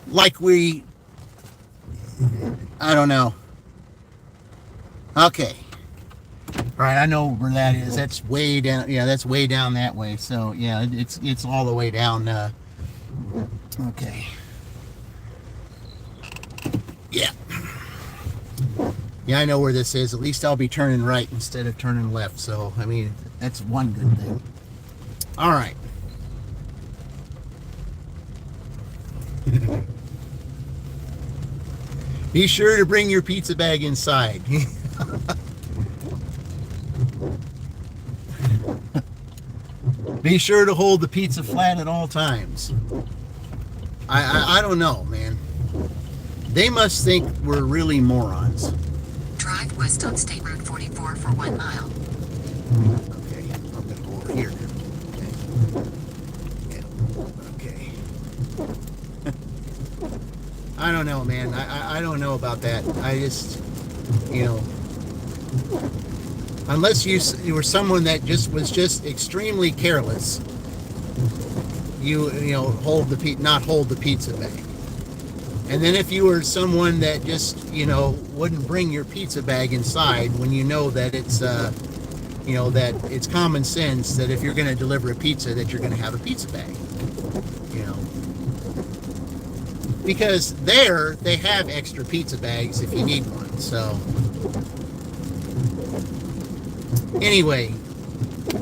Like I don't know. Okay. All right, I know where that is. That's way down. Yeah, that's way down that way. So, yeah, it's all the way down. Okay. Yeah. Yeah, I know where this is. At least I'll be turning right instead of turning left. So, I mean, that's one good thing. All right. Be sure to bring your pizza bag inside. Be sure to hold the pizza flat at all times. I don't know, man. They must think we're really morons. Drive west on State Road 44 for 1 mile. Okay, I'm gonna go over here. Okay. I don't know, man. I don't know about that. I just, unless you were someone that was just extremely careless, not hold the pizza bag. And then if you were someone that just, wouldn't bring your pizza bag inside when you know that it's, that it's common sense that if you're going to deliver a pizza that you're going to have a pizza bag, because they have extra pizza bags if you need one. So anyway,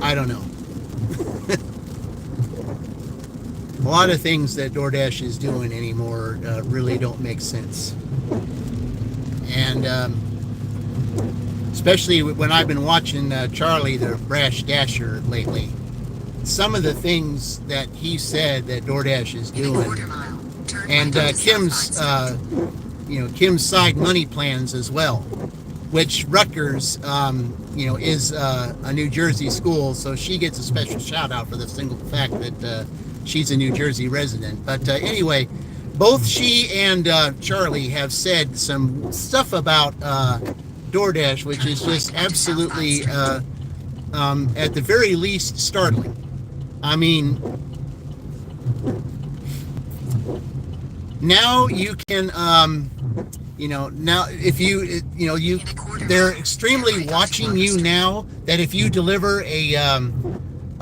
I don't know. a lot of things that DoorDash is doing anymore really don't make sense. And especially when I've been watching Charlie, the brash dasher, lately, some of the things that he said that DoorDash is doing, and Kim's, Kim's side money plans as well, which Rutgers, is a New Jersey school, so she gets a special shout out for the single fact that she's a New Jersey resident. But anyway, both she and Charlie have said some stuff about DoorDash, which is just absolutely, at the very least, startling. I mean, now you can, now if they're extremely watching you now, that if you deliver a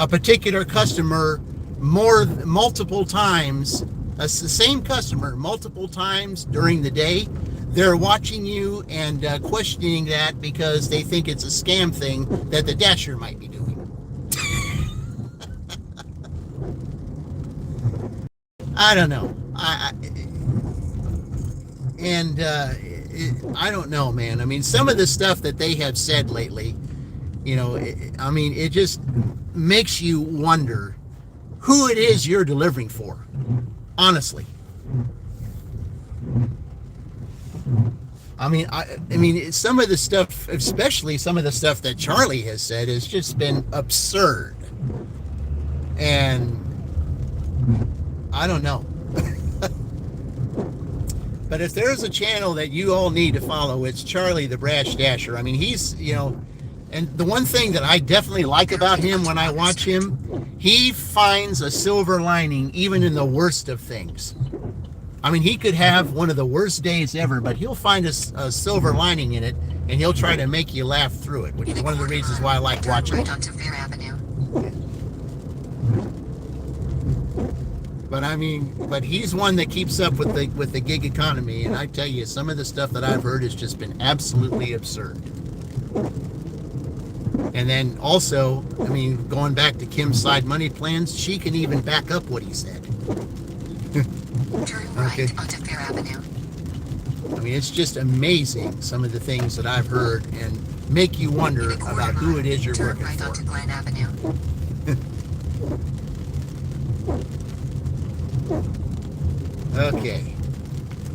particular customer multiple times, the same customer multiple times during the day, they're watching you and questioning that because they think it's a scam thing that the dasher might be doing. I don't know. I don't know, man. I mean, some of the stuff that they have said lately, it just makes you wonder who it is you're delivering for, honestly. I mean, some of the stuff, especially some of the stuff that Charlie has said, has just been absurd. And I don't know. But if there's a channel that you all need to follow, it's Charlie the Brash Dasher. I mean, he's, and the one thing that I definitely like about him when I watch him, he finds a silver lining even in the worst of things. I mean, he could have one of the worst days ever, but he'll find a silver lining in it, and he'll try to make you laugh through it, which is one of the reasons why I like watching him. But he's one that keeps up with the gig economy, and I tell you, some of the stuff that I've heard has just been absolutely absurd. And then also, I mean, going back to Kim's side money plans, she can even back up what he said. Turn right onto Fair Avenue. I mean, it's just amazing some of the things that I've heard and make you wonder about who it is you're working for. Turn right onto Glen Avenue. Okay.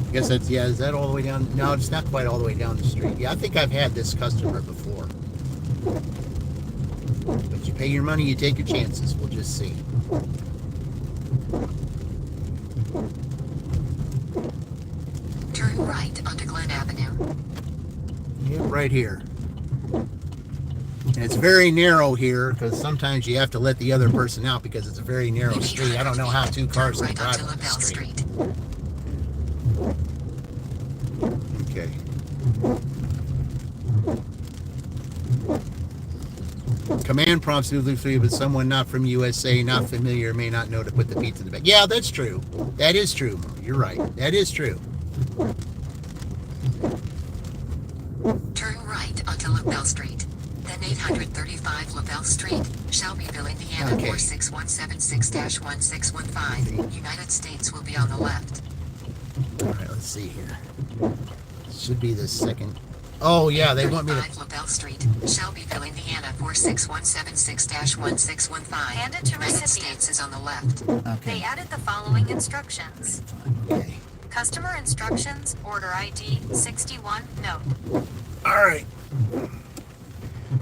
I guess that's, is that all the way down? No, it's not quite all the way down the street. Yeah, I think I've had this customer before. But you pay your money, you take your chances. We'll just see. Turn right onto Glen Avenue. Yeah, right here. And it's very narrow here because sometimes you have to let the other person out because it's a very narrow street. I don't know how two cars can drive on this street. Okay. Command prompts to look through, but someone not from USA, not familiar, may not know to put the pizza in the bag. Yeah, that's true. That is true. You're right. That is true. Turn right onto LaBelle Street. Then 835 LaBelle Street, Shelbyville, Indiana, 46176-1615. United States will be on the left. All right, let's see here. Should be the second. Oh, yeah, they want me to... LaBelle Street, Shelbyville, Indiana, 46176-1615. Hand it to United recipient. States is on the left. Okay. They added the following instructions. Okay. Customer instructions, order ID 61, note. All right.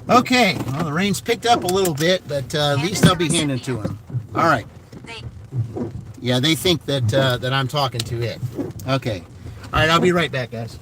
Okay, well, the rain's picked up a little bit, but at least I'll be handing to him. All right. Yeah, they think that that I'm talking to it. Okay. All right, I'll be right back, guys.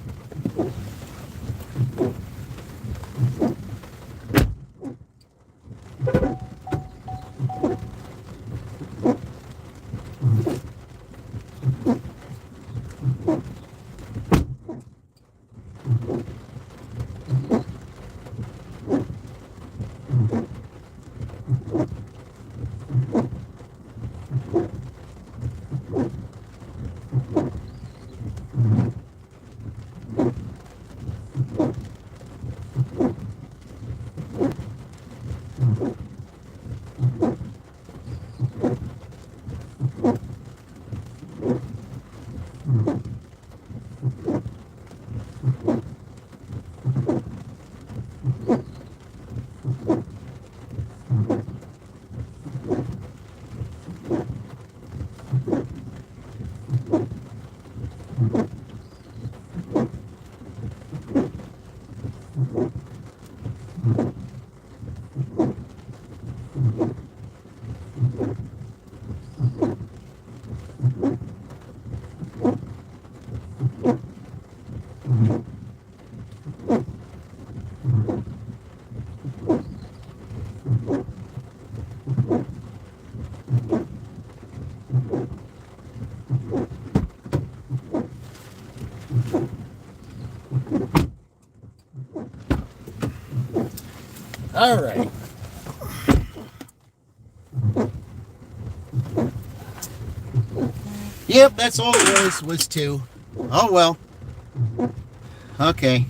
All right. Yep, that's all it was 2. Oh, well. Okay.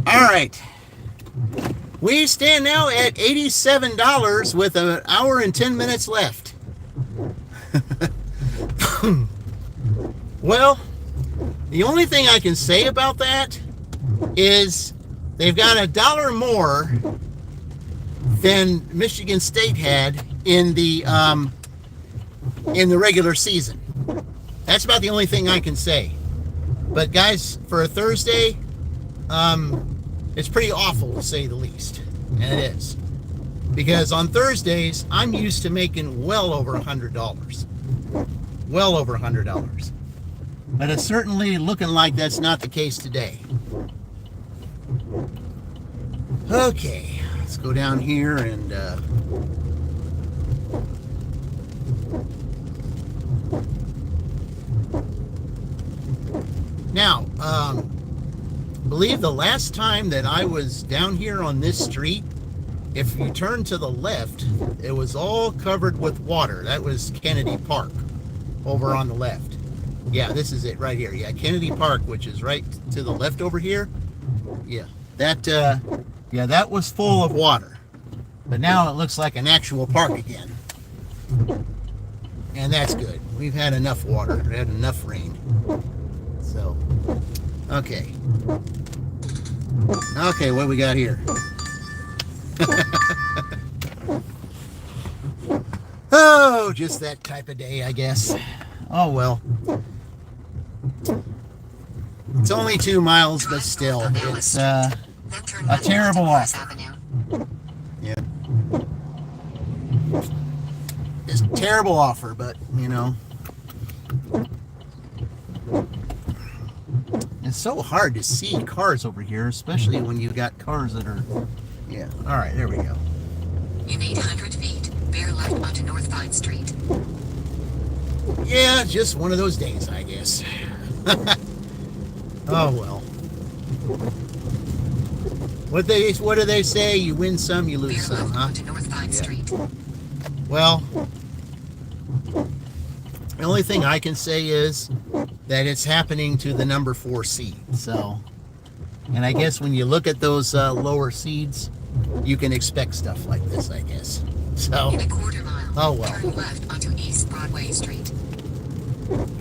All right. We stand now at $87 with an hour and 10 minutes left. Well, the only thing I can say about that is they've got $1 more than Michigan State had in the regular season. That's about the only thing I can say. But guys, for a Thursday, it's pretty awful to say the least, and it is, because on Thursdays I'm used to making well over $100, well over $100. But it's certainly looking like that's not the case today. Okay, let's go down here and now, I believe the last time that I was down here on this street, if you turn to the left, it was all covered with water. That was Kennedy Park over on the left. Yeah, this is it right here. Yeah, Kennedy Park, which is right to the left over here. Yeah, that was full of water. But now it looks like an actual park again. And that's good. We've had enough water. We've had enough rain. So, okay. Okay, what we got here? Oh, just that type of day, I guess. Oh, well. It's only 2 miles, but still, it's a terrible offer. Yeah. It's a terrible offer, but, you know. It's so hard to see cars over here, especially when you've got cars that are... Yeah, all right, there we go. In 800 feet, bear left onto North Vine Street. Yeah, just one of those days, I guess. Oh, well. What do they say? You win some, you lose Bear some, left huh? onto North Vine Street. Well, the only thing I can say is that it's happening to the number 4 seed. So, and I guess when you look at those lower seeds, you can expect stuff like this, I guess. So, In a quarter mile, oh well. turn left onto East Broadway Street.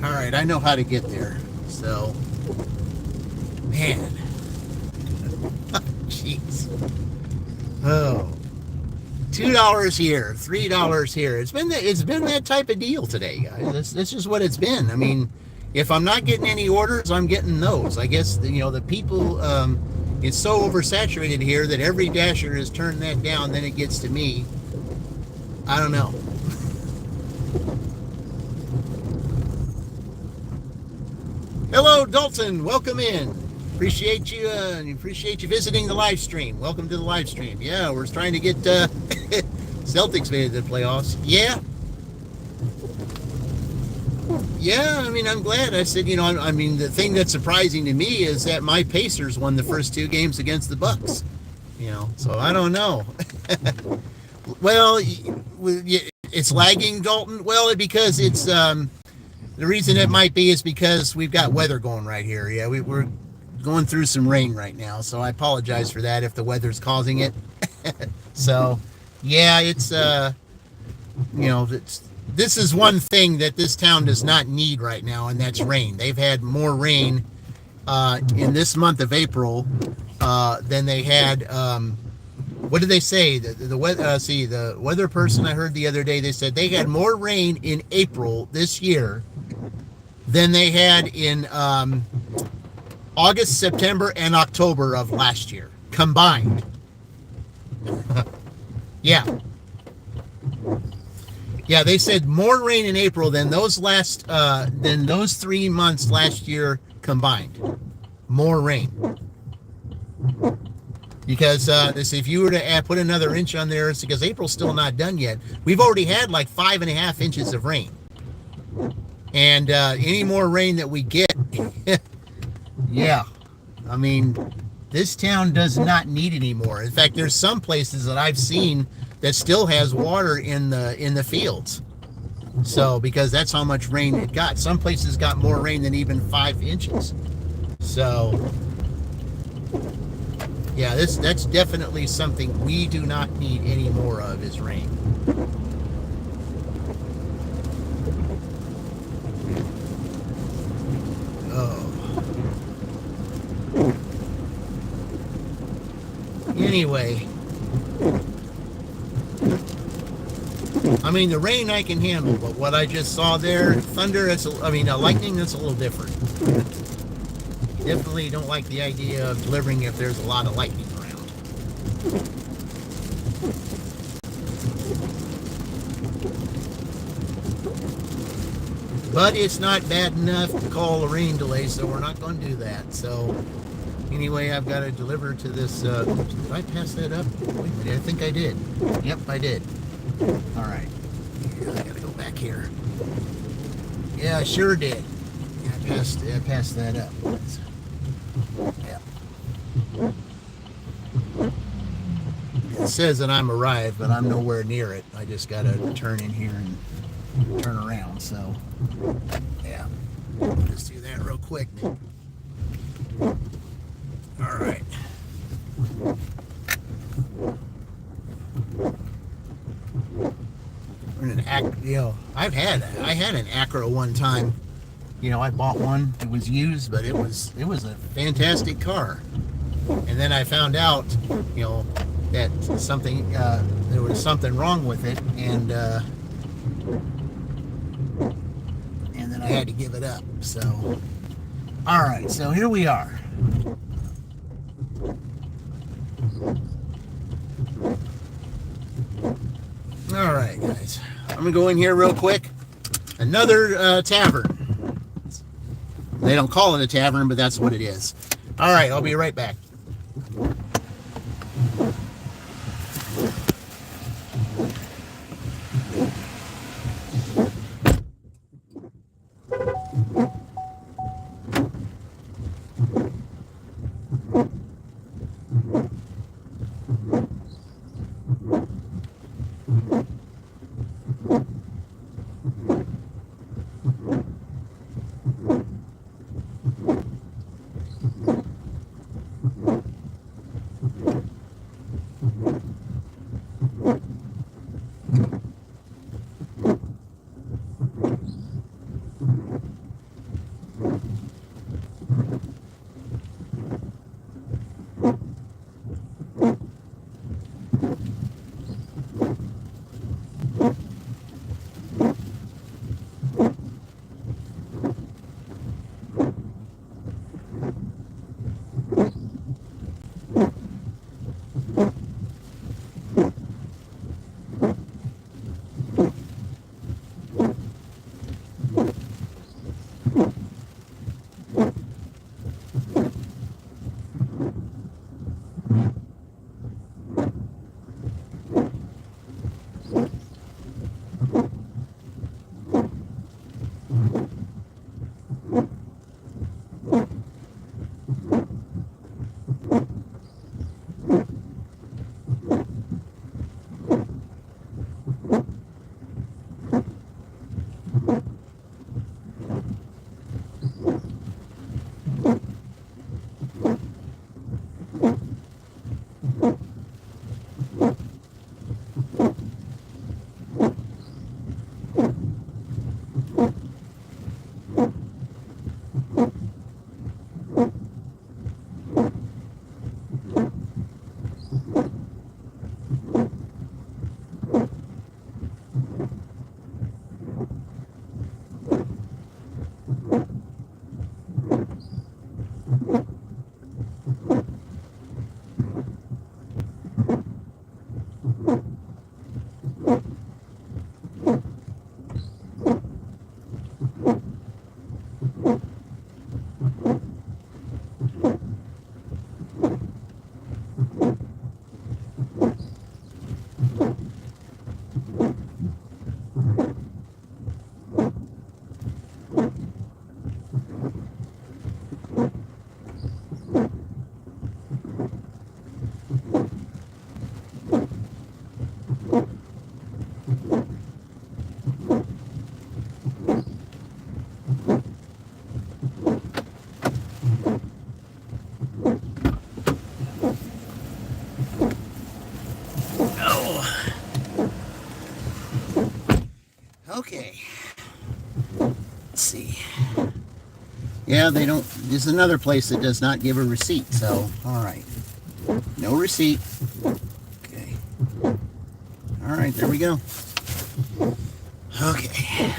All right, I know how to get there. So, man, jeez. Oh, $2 here, $3 here. It's been that type of deal today, guys. That's just what it's been. I mean, if I'm not getting any orders, I'm getting those. I guess the people. It's so oversaturated here that every dasher has turned that down. Then it gets to me. I don't know. Hello, Dalton. Welcome in. Appreciate you visiting the live stream. Welcome to the live stream. Yeah, we're trying to get Celtics made the playoffs. Yeah. Yeah, I mean, I'm glad. I said, I mean, the thing that's surprising to me is that my Pacers won the first 2 games against the Bucks. So I don't know. Well, it's lagging, Dalton. Well, because it's the reason it might be is because we've got weather going right here. Yeah, we're going through some rain right now, so I apologize for that if the weather's causing it. So, yeah, it's this is one thing that this town does not need right now, and that's rain. They've had more rain in this month of April than they had. What did they say? The weather person I heard the other day, they said they had more rain in April this year than they had in August, September, and October of last year combined. Yeah. Yeah, they said more rain in April than those 3 months last year combined. More rain. Because they say if you were to put another inch on there, it's because April's still not done yet. We've already had like 5.5 inches of rain. And any more rain that we get, yeah, I mean, this town does not need any more. In fact, there's some places that I've seen that still has water in the fields. So because that's how much rain it got. Some places got more rain than even 5 inches. So yeah, that's definitely something we do not need any more of, is rain. Oh. Anyway, I mean, the rain I can handle, but what I just saw there, thunder, lightning, that's a little different. Definitely don't like the idea of delivering if there's a lot of lightning around. But it's not bad enough to call a rain delay, so we're not going to do that. So anyway, I've got to deliver to this. Did I pass that up? Wait a minute, I think I did. Yep, I did. All right. Yeah, I got to go back here. Yeah, I sure did. Yeah, I passed that up. Yeah. It says that I'm arrived, but I'm nowhere near it. I just got to turn in here and turn around. So, yeah. Just do that real quick. All right. I had an Acura one time. I bought one. It was used, but it was a fantastic car. And then I found out, that there was something wrong with it, and then I had to give it up. So, all right. So here we are. All right, guys. I'm gonna go in here real quick. Another tavern. They don't call it a tavern, but that's what it is. All right, I'll be right back. Okay. Let's see. Yeah, they don't. This is another place that does not give a receipt. So, all right. No receipt. Okay. All right, there we go. Okay.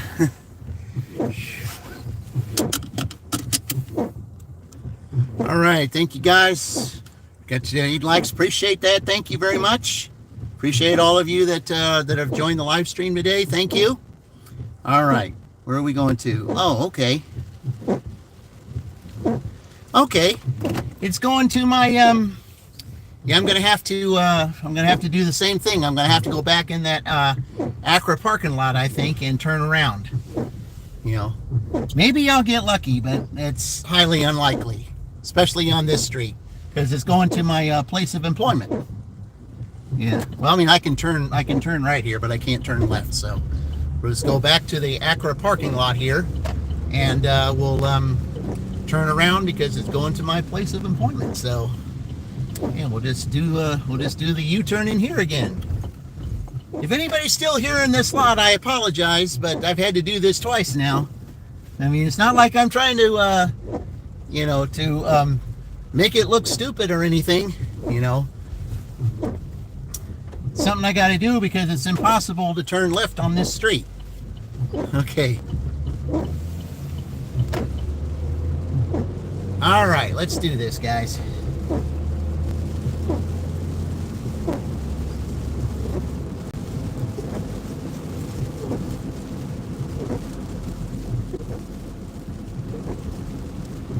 All right, thank you guys. Got you 8 likes. Appreciate that. Thank you very much. Appreciate all of you that that have joined the live stream today. Thank you. All right, where are we going to? Oh, okay. Okay, it's going to my yeah, I'm gonna have to do the same thing. I'm gonna have to go back in that Accra parking lot, I think, and turn around. You know, maybe I'll get lucky, but it's highly unlikely, especially on this street, because it's going to my place of employment. Yeah. Well, I mean, I can turn right here, but I can't turn left. So we'll just go back to the Accra parking lot here, and we'll turn around because it's going to my place of employment. So yeah, we'll just do the U-turn in here again. If anybody's still here in this lot, I apologize, but I've had to do this twice now. I mean, it's not like I'm trying to you know, to make it look stupid or anything, you know. It's something I got to do because it's impossible to turn left on this street. Okay. All right, let's do this, guys.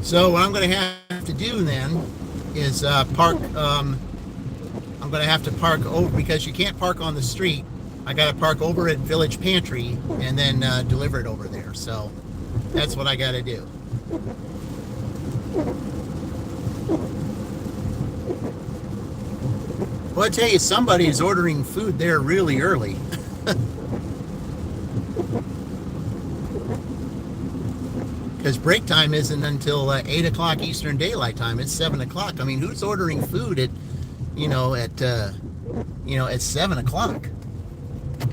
So what I'm going to have to do then is park. I'm going to have to park over, because you can't park on the street. I got to park over at Village Pantry and then deliver it over there. So that's what I got to do. Well, I tell you, somebody is ordering food there really early. Because break time isn't until 8 o'clock Eastern Daylight Time. It's 7 o'clock. I mean, who's ordering food at, at 7 o'clock?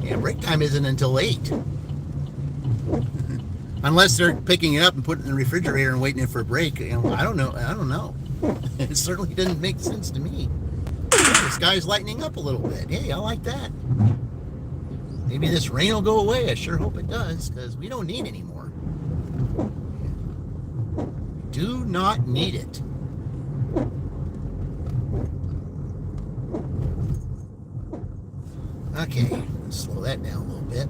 Yeah, break time isn't until 8. Unless they're picking it up and putting it in the refrigerator and waiting for a break. You know, I don't know. It certainly didn't make sense to me. The sky's lightening up a little bit. Hey, I like that. Maybe this rain will go away. I sure hope it does, because we don't need any more. Do not need it. Okay, let's slow that down a little bit.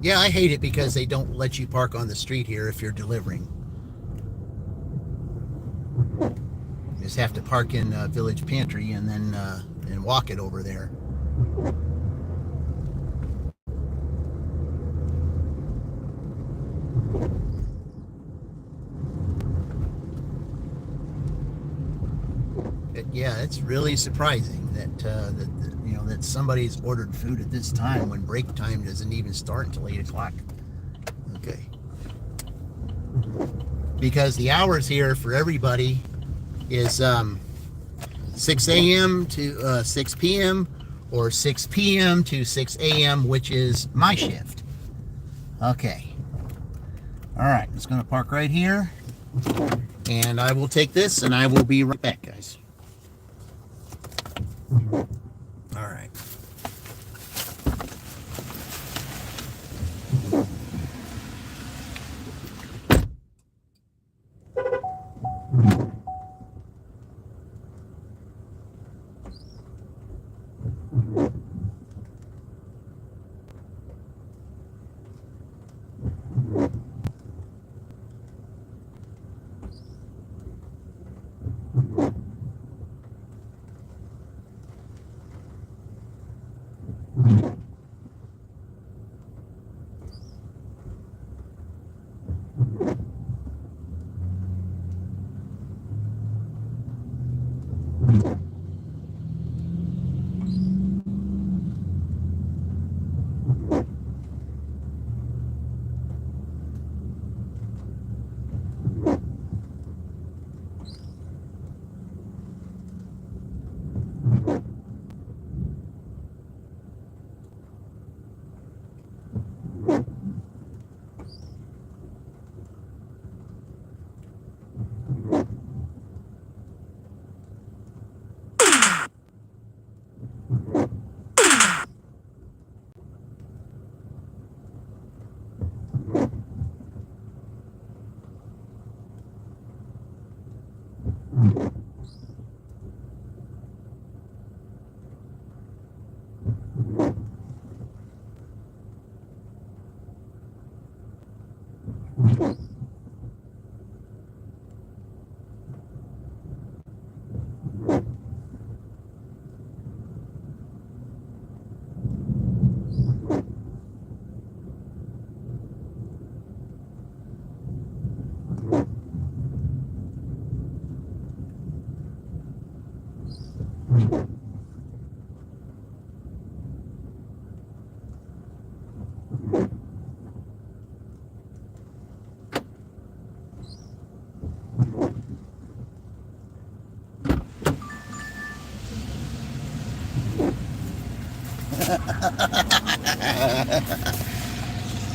Yeah, I hate it because they don't let you park on the street here if you're delivering. You just have to park in Village Pantry and then and walk it over there. Yeah, it's really surprising that that somebody's ordered food at this time when break time doesn't even start until 8 o'clock. Okay. Because the hours here for everybody is 6 a.m. to 6 p.m. or 6 p.m. to 6 a.m., which is my shift. Okay. All right, I'm just going to park right here, and I will take this, and I will be right back, guys. All right.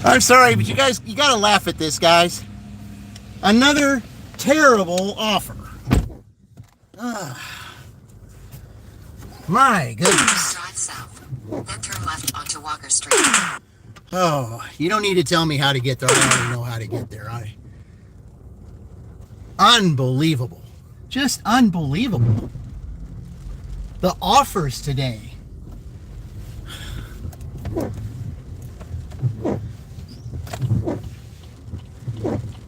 I'm sorry, but you gotta laugh at this, guys. Another terrible offer. My goodness. Drive south, then turn left onto Walker Street. Oh, you don't need to tell me how to get there. I already know how to get there. Unbelievable. Just unbelievable. The offers today.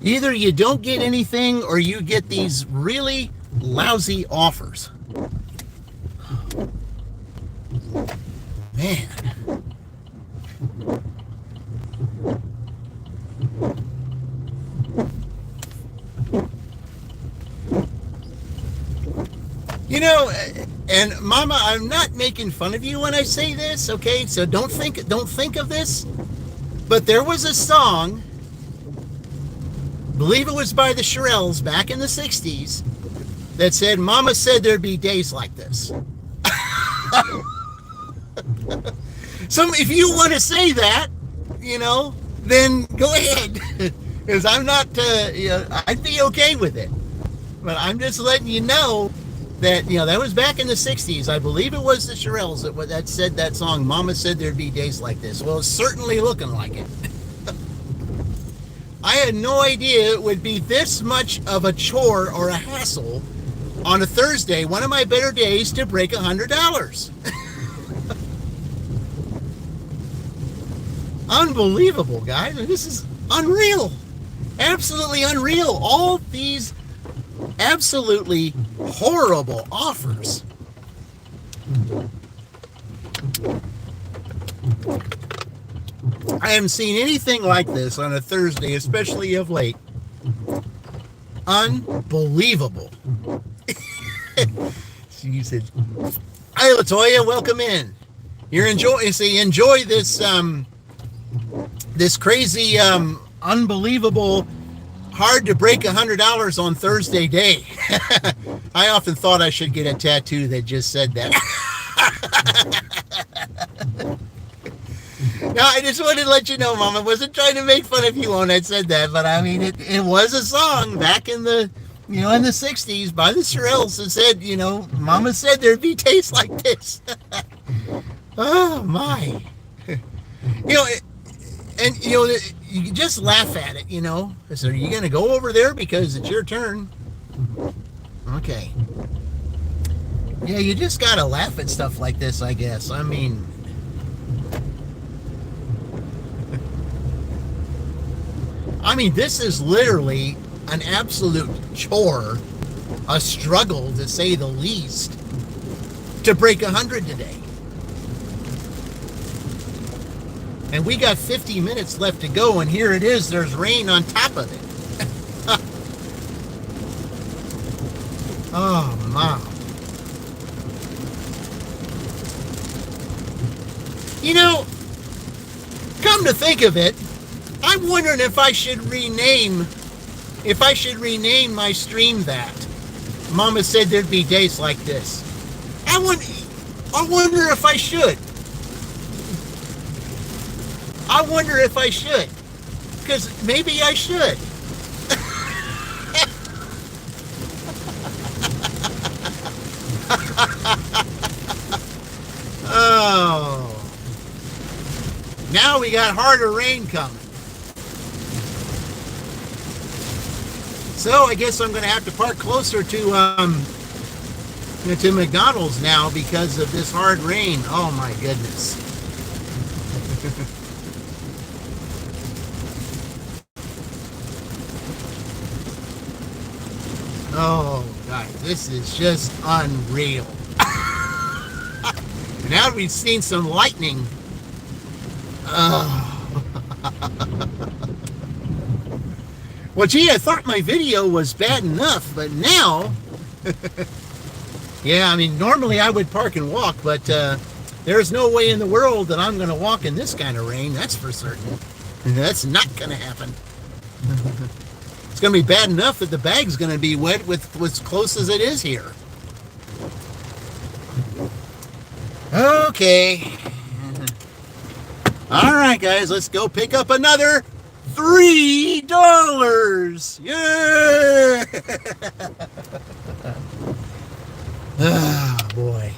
Either you don't get anything or you get these really lousy offers. Man. You know, and Mama, I'm not making fun of you when I say this, okay? So don't think of this. But there was a song, believe it was by the Shirells back in the 60s, that said, Mama said there'd be days like this. So if you want to say that, you know, then go ahead. Because I'm not, I'd be okay with it. But I'm just letting you know that, that was back in the 60s. I believe it was the Shirells that said that song, Mama said there'd be days like this. Well, it's certainly looking like it. I had no idea it would be this much of a chore or a hassle on a Thursday, one of my better days, to break $100. Unbelievable, guys. This is unreal. Absolutely unreal. All these absolutely horrible offers. I haven't seen anything like this on a Thursday, especially of late. Unbelievable. She said, "Hi, Latoya, welcome in. Enjoy this this crazy, unbelievable, hard to break $100 on Thursday day." I often thought I should get a tattoo that just said that. No, I just wanted to let you know, Mom, I wasn't trying to make fun of you when I said that, but I mean, it was a song back in the, in the 60s by the Shirells that said, Mama said there'd be days like this. Oh, my. And, you just laugh at it, So are you going to go over there because it's your turn? Okay. Yeah, you just got to laugh at stuff like this, I guess. I mean, this is literally an absolute chore, a struggle to say the least, to break 100 today. And we got 50 minutes left to go, and here it is, there's rain on top of it. Oh, my. Come to think of it, I'm wondering if I should rename my stream that. Mama said there'd be days like this. I wonder if I should. I wonder if I should. Because maybe I should. Oh. Now we got harder rain coming. So I guess I'm going to have to park closer to McDonald's now because of this hard rain. Oh my goodness. Oh, guys, this is just unreal. Now we've seen some lightning. Well, gee, I thought my video was bad enough, but now, Yeah, I mean, normally I would park and walk, but there's no way in the world that I'm going to walk in this kind of rain. That's for certain. That's not going to happen. It's going to be bad enough that the bag's going to be wet with as close as it is here. Okay. All right, guys, let's go pick up another $3. Yeah. Oh, boy.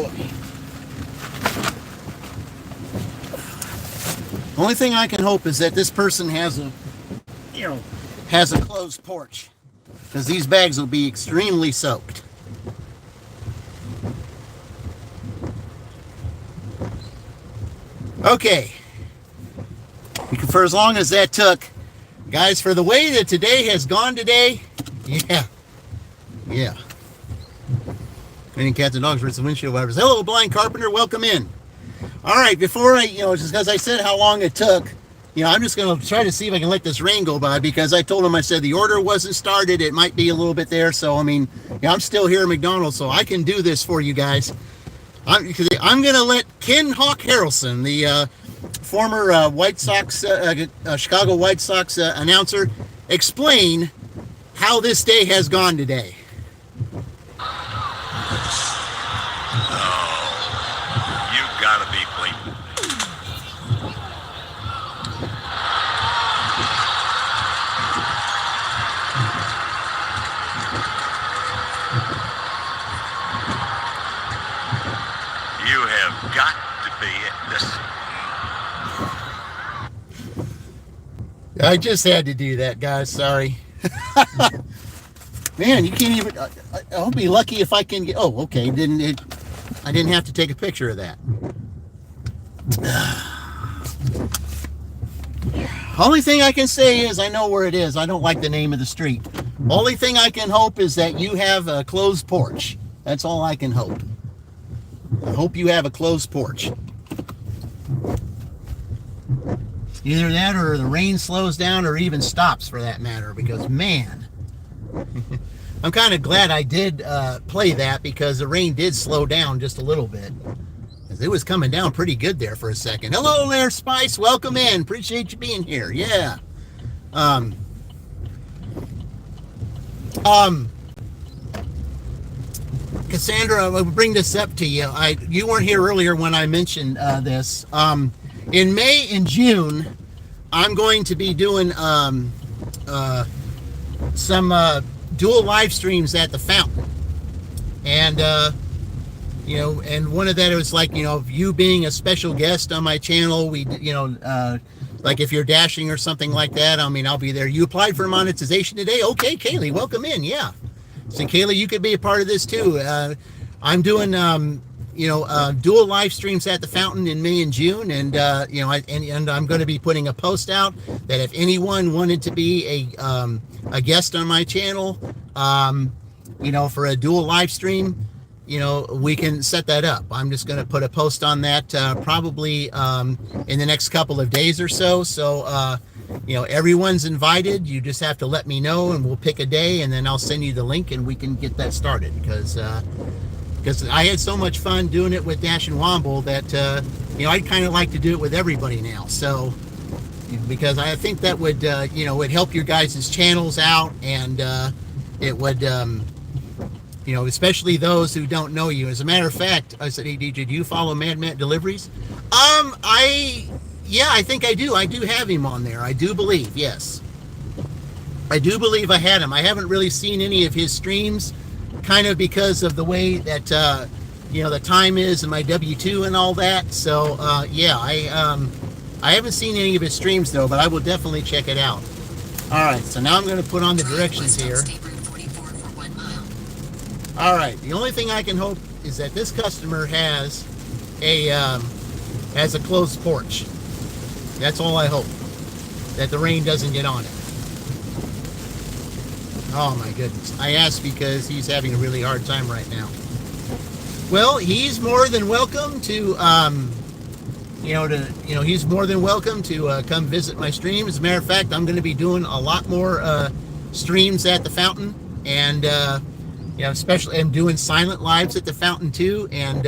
boy. Only thing I can hope is that this person has a closed porch, because these bags will be extremely soaked. Okay. For as long as that took, guys, for the way that today has gone today, yeah. Cleaning cats and dogs, rinse the windshield wipers. Hello, blind carpenter, welcome in. All right, before I, just because I said how long it took, I'm just going to try to see if I can let this rain go by, because I told him, I said the order wasn't started. It might be a little bit there. So, I'm still here at McDonald's, so I can do this for you guys. I'm going to let Ken Hawk Harrelson, the former White Sox, Chicago White Sox announcer, explain how this day has gone today. I just had to do that, guys. Sorry. Man, you can't even. I'll be lucky if I can get. Oh, okay. I didn't have to take a picture of that. Only thing I can say is I know where it is. I don't like the name of the street. Only thing I can hope is that you have a closed porch. That's all I can hope. I hope you have a closed porch. Either that or the rain slows down or even stops, for that matter, because, man, I'm kind of glad I did play that, because the rain did slow down just a little bit. It was coming down pretty good there for a second. Hello there, Spice. Welcome in. Appreciate you being here. Yeah. Cassandra, I'll bring this up to you. You weren't here earlier when I mentioned this. In May and June, I'm going to be doing some dual live streams at the fountain. And, and one of that was like, you being a special guest on my channel. We, like if you're dashing or something like that, I'll be there. You applied for monetization today? Okay, Kaylee, welcome in. Yeah. So Kaylee, you could be a part of this too. I'm doing, dual live streams at the fountain in May and June, and and I'm going to be putting a post out that if anyone wanted to be a guest on my channel, for a dual live stream, we can set that up. I'm just going to put a post on that probably in the next couple of days or so. So everyone's invited. You just have to let me know, and we'll pick a day, and then I'll send you the link, and we can get that started, because I had so much fun doing it with Dash and Womble that, I'd kind of like to do it with everybody now. So, because I think that would, would help your guys' channels out, and it would, especially those who don't know you. As a matter of fact, I said, hey, DJ, do you follow Mad Matt Deliveries? I think I do. I do have him on there. I do believe, yes. I do believe I had him. I haven't really seen any of his streams, kind of because of the way that the time is and my W-2 and all that. So I haven't seen any of his streams though, but I will definitely check it out. All right, so now I'm going to put on the directions here. All right, the only thing I can hope is that this customer has a closed porch. That's all I hope, that the rain doesn't get on it. Oh my goodness. I asked because he's having a really hard time right now. Well, he's more than welcome to, he's more than welcome to come visit my stream. As a matter of fact, I'm going to be doing a lot more streams at the fountain, and, especially I'm doing silent lives at the fountain too. And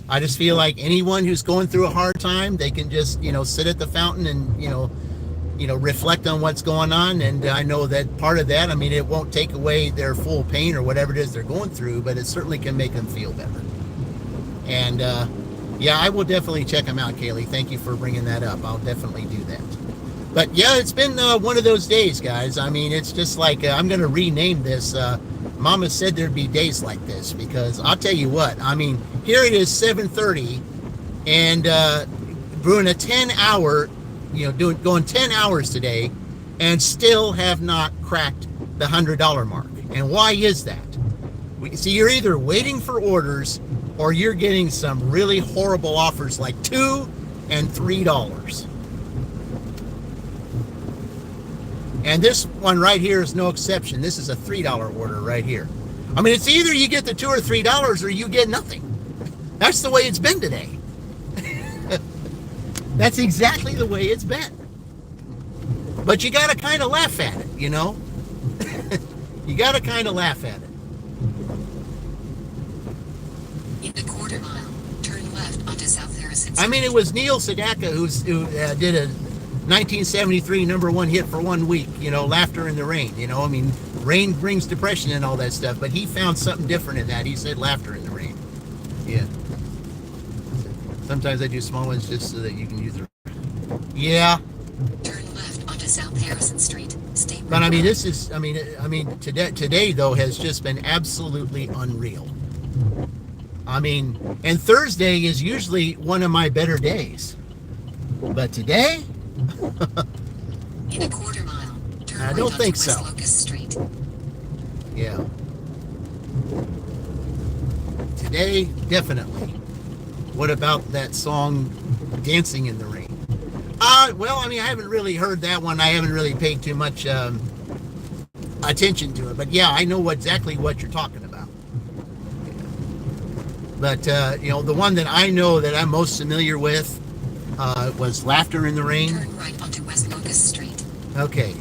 I just feel like anyone who's going through a hard time, they can just, sit at the fountain and, reflect on what's going on. And I know that part of that, it won't take away their full pain or whatever it is they're going through, but it certainly can make them feel better. And I will definitely check them out, Kaylee. Thank you for bringing that up. I'll definitely do that. But yeah, it's been one of those days, guys. I mean, it's just like I'm going to rename this. Mama said there'd be days like this because I'll tell you what. I mean, here it is 7:30, and doing a 10-hour, going 10 hours today, and still have not cracked the $100 mark. And why is that? See, you're either waiting for orders or you're getting some really horrible offers like $2 and $3. And this one right here is no exception. This is a $3 order right here. I mean, it's either you get the $2 or $3 or you get nothing. That's the way it's been today. That's exactly the way it's been. But you got to kind of laugh at it, you know? You got to kind of laugh at it. In a quarter mile, turn left onto South Harrison. I mean, it was Neil Sedaka who did a 1973 #1 hit for 1 week, Laughter in the Rain. I mean, rain brings depression and all that stuff, but he found something different in that. He said laughter in the rain. Yeah. Sometimes I do small ones just so that you can use the. Yeah. Turn left onto South Harrison Street. Stay. But I mean, this is. I mean, today though has just been absolutely unreal. I mean, and Thursday is usually one of my better days, but today. In a quarter mile, turn I right don't onto think West so. Locust Street. Yeah. Today, definitely. What about that song, Dancing in the Rain? Well, I mean, I haven't really heard that one. I haven't really paid too much attention to it. But yeah, I know exactly what you're talking about. But, the one that I know that I'm most familiar with was Laughter in the Rain. Turn right onto West Locust Street. Okay.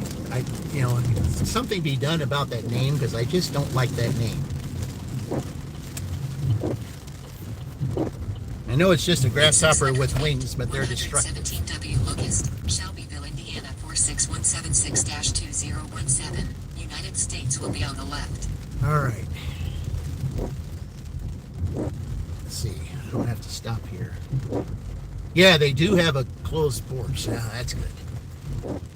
Something be done about that name because I just don't like that name. I know it's just a grasshopper with wings, but they're destructive. 117W Locust, Shelbyville, Indiana 46176-2017. United States will be on the left. All right. Let's see. I don't have to stop here. Yeah, they do have a closed porch. Yeah, that's good.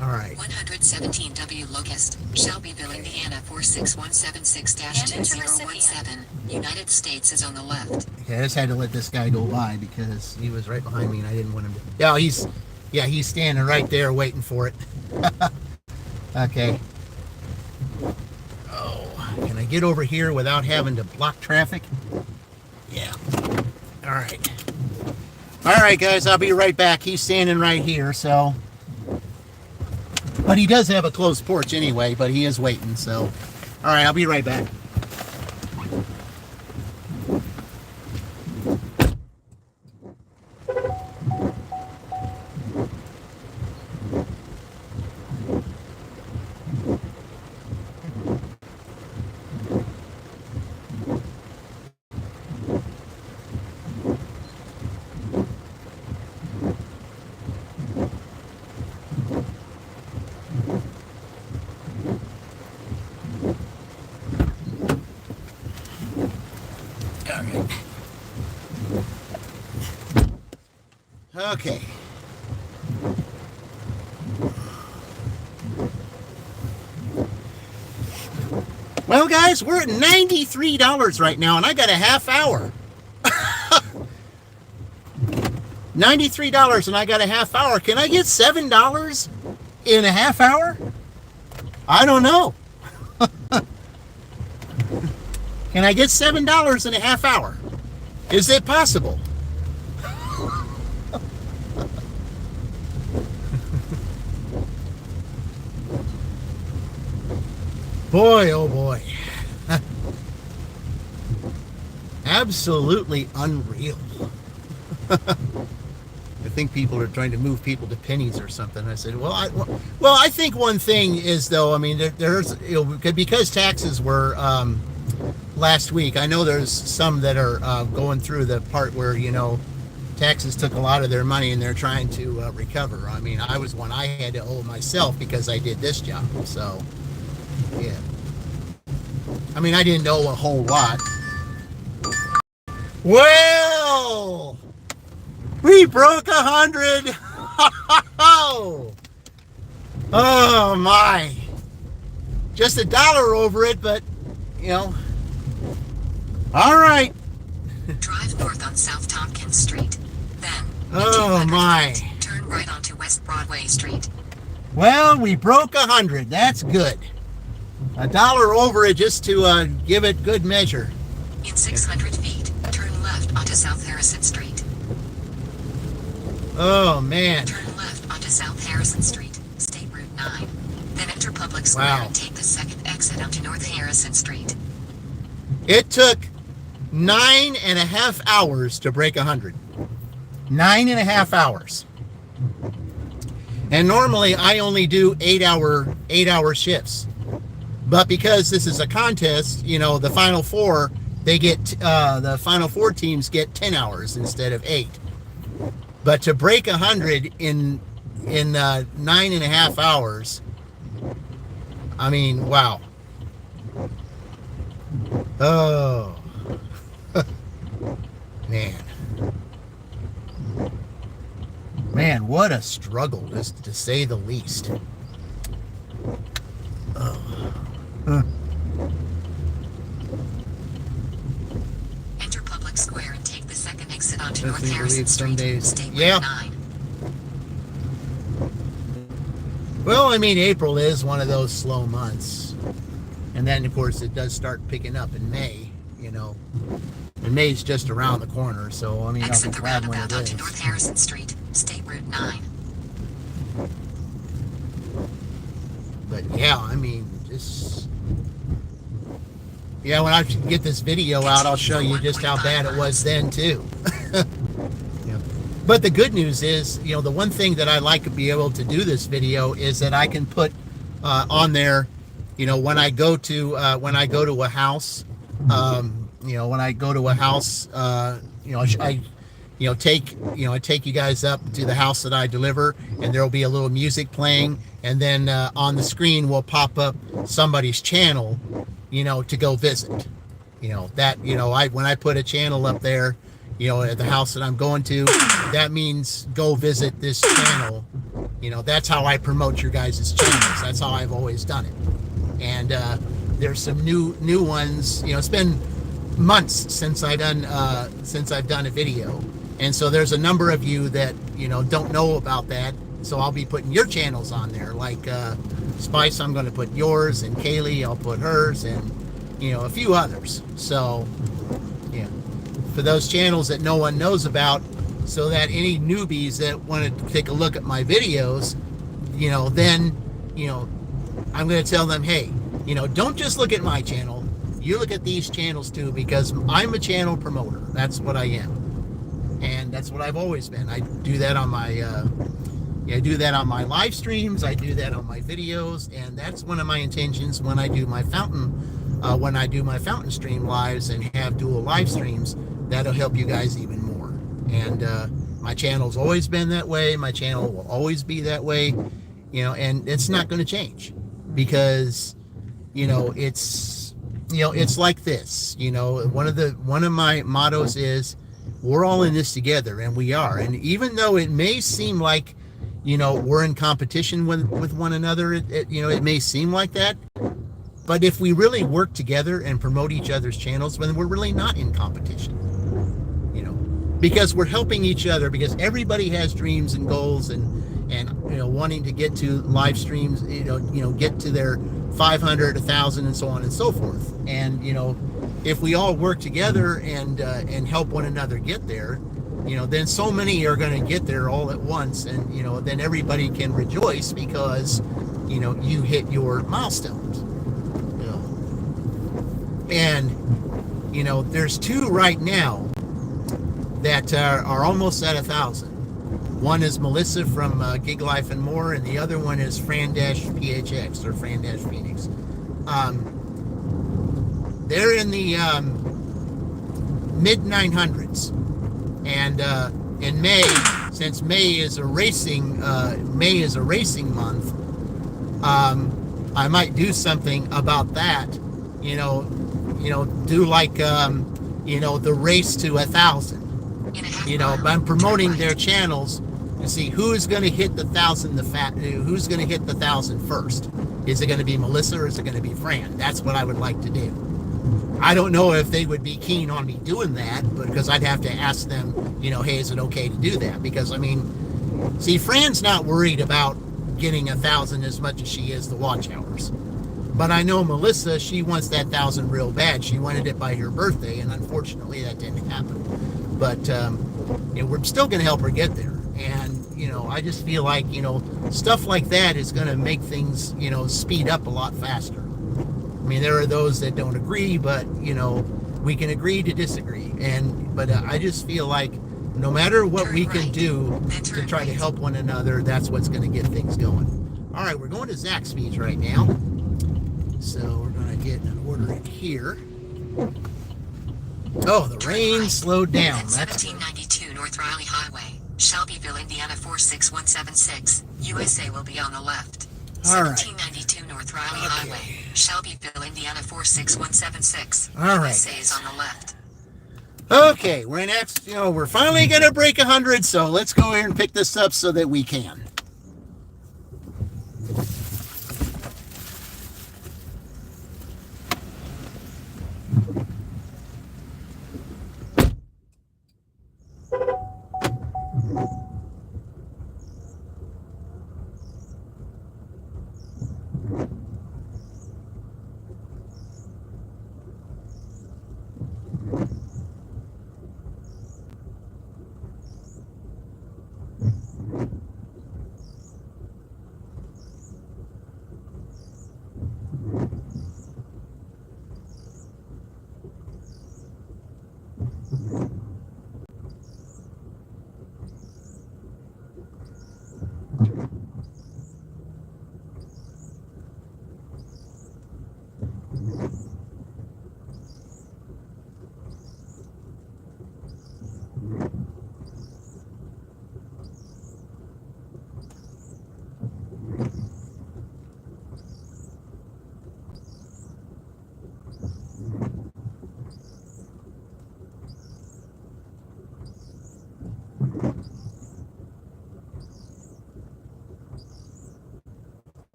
All right. 117W Locust, Shelbyville, Indiana 46176-2017. United States is on the left. Okay, I just had to let this guy go by because he was right behind me and I didn't want him to. Yeah, he's standing right there waiting for it. Okay. Oh, can I get over here without having to block traffic? Yeah. All right. All right, guys, I'll be right back. He's standing right here, so. But he does have a closed porch anyway, but he is waiting, so. All right, I'll be right back. Okay. Well, guys, we're at $93 right now, and I got a half hour. $93, and I got a half hour. Can I get $7 in a half hour? I don't know. Can I get $7 in a half hour? Is it possible? Boy, oh boy. Absolutely unreal. I think people are trying to move people to pennies or something. I said, well, I think one thing is, though, I mean, there's, because taxes were last week, I know there's some that are going through the part where, taxes took a lot of their money and they're trying to recover. I mean, I was one I had to owe myself because I did this job, so. Yeah. I mean, I didn't know a whole lot. Well, we broke 100. Oh my! Just $1 over it, but you know. All right. Drive north on South Tompkins Street. Then, Oh my! turn right onto West Broadway Street. Well, we broke 100. That's good. $1 over it just to give it good measure. In 600 feet, turn left onto South Harrison Street. Oh man! Turn left onto South Harrison Street, State Route 9. Then enter Public Square Wow. and take the second exit onto North Harrison Street. It took 9.5 hours to break 100. 9.5 hours. And normally I only do 8-hour shifts. But because this is a contest, you know, the final four teams get 10 hours instead of 8. But to break 100 in 9.5 hours, I mean, wow. Oh. Man, what a struggle, just to say the least. Enter Public Square and take the second exit onto Doesn't North Harrison believe some Street, days- State Yeah. Route 9. Well, I mean, April is one of those slow months. And then, of course, it does start picking up in May, you know. And May's just around the corner, so, I mean, I'll be Exit the glad when roundabout it onto is. North Harrison Street, State Route 9. But, yeah, I mean, just... Yeah, when I get this video out, I'll show you just how bad it was then, too. Yeah. But the good news is, you know, the one thing that I like to be able to do this video is that I can put on there, you know, when I go to a house, you know, when I go to a house, you know, I take you guys up to the house that I deliver, and there will be a little music playing, and then on the screen will pop up somebody's channel, you know, to go visit. You know, that, you know, when I put a channel up there, you know, at the house that I'm going to, that means go visit this channel. You know, that's how I promote your guys' channels. That's how I've always done it. And there's some new ones. You know, it's been months since I've done a video, and so there's a number of you that, you know, don't know about that. So I'll be putting your channels on there, like Spice. I'm going to put yours, and Kaylee, I'll put hers, and, you know, a few others. So yeah, for those channels that no one knows about, so that any newbies that want to take a look at my videos, you know, then, you know, I'm going to tell them, hey, you know, don't just look at my channel. You look at these channels too, because I'm a channel promoter. That's what I am, and that's what I've always been. I do that on my live streams. I do that on my videos, and that's one of my intentions when I do my fountain stream lives and have dual live streams. That'll help you guys even more. And my channel's always been that way. My channel will always be that way, you know, and it's not going to change, because, you know, it's like this. You know, one of my mottos is, we're all in this together, and we are. And even though it may seem like, you know, we're in competition with one another, you know, it may seem like that, but if we really work together and promote each other's channels, then we're really not in competition, you know, because we're helping each other, because everybody has dreams and goals, and you know, wanting to get to live streams, you know, get to their 500, 1,000, and so on and so forth. And, you know, if we all work together and help one another get there, you know, then so many are going to get there all at once, and, you know, then everybody can rejoice because, you know, you hit your milestones. You know? And, you know, there's 2 right now that are almost at 1,000. One is Melissa from Gig Life and More, and the other one is Fran-PHX, or Fran-Phoenix. They're in the mid 900s, and in May, since May is a racing month, I might do something about that. You know, do like you know, the race to 1,000. You know, I'm promoting their channels to see who's going to hit the 1,000. Who's going to hit the 1,000 first? Is it going to be Melissa or is it going to be Fran? That's what I would like to do. I don't know if they would be keen on me doing that, because I'd have to ask them, hey, is it okay to do that? Because, I mean, see, Fran's not worried about getting 1,000 as much as she is the watch hours. But I know Melissa, she wants that 1,000 real bad. She wanted it by her birthday, and unfortunately that didn't happen. But, we're still going to help her get there. And, I just feel like, stuff like that is going to make things, speed up a lot faster. I mean, there are those that don't agree, but, we can agree to disagree. But I just feel like no matter what we can do to try to help one another, that's what's going to get things going. All right, we're going to Zaxby's right now. So we're going to get an order in here. Oh, the rain slowed down. That's 1792 North Riley Highway, Shelbyville, Indiana 46176. USA will be on the left. all right. 1792 North Riley Highway, Shelbyville, Indiana 46176. All right. USA is on the left. Okay, we're finally going to break 100, so let's go here and pick this up so that we can.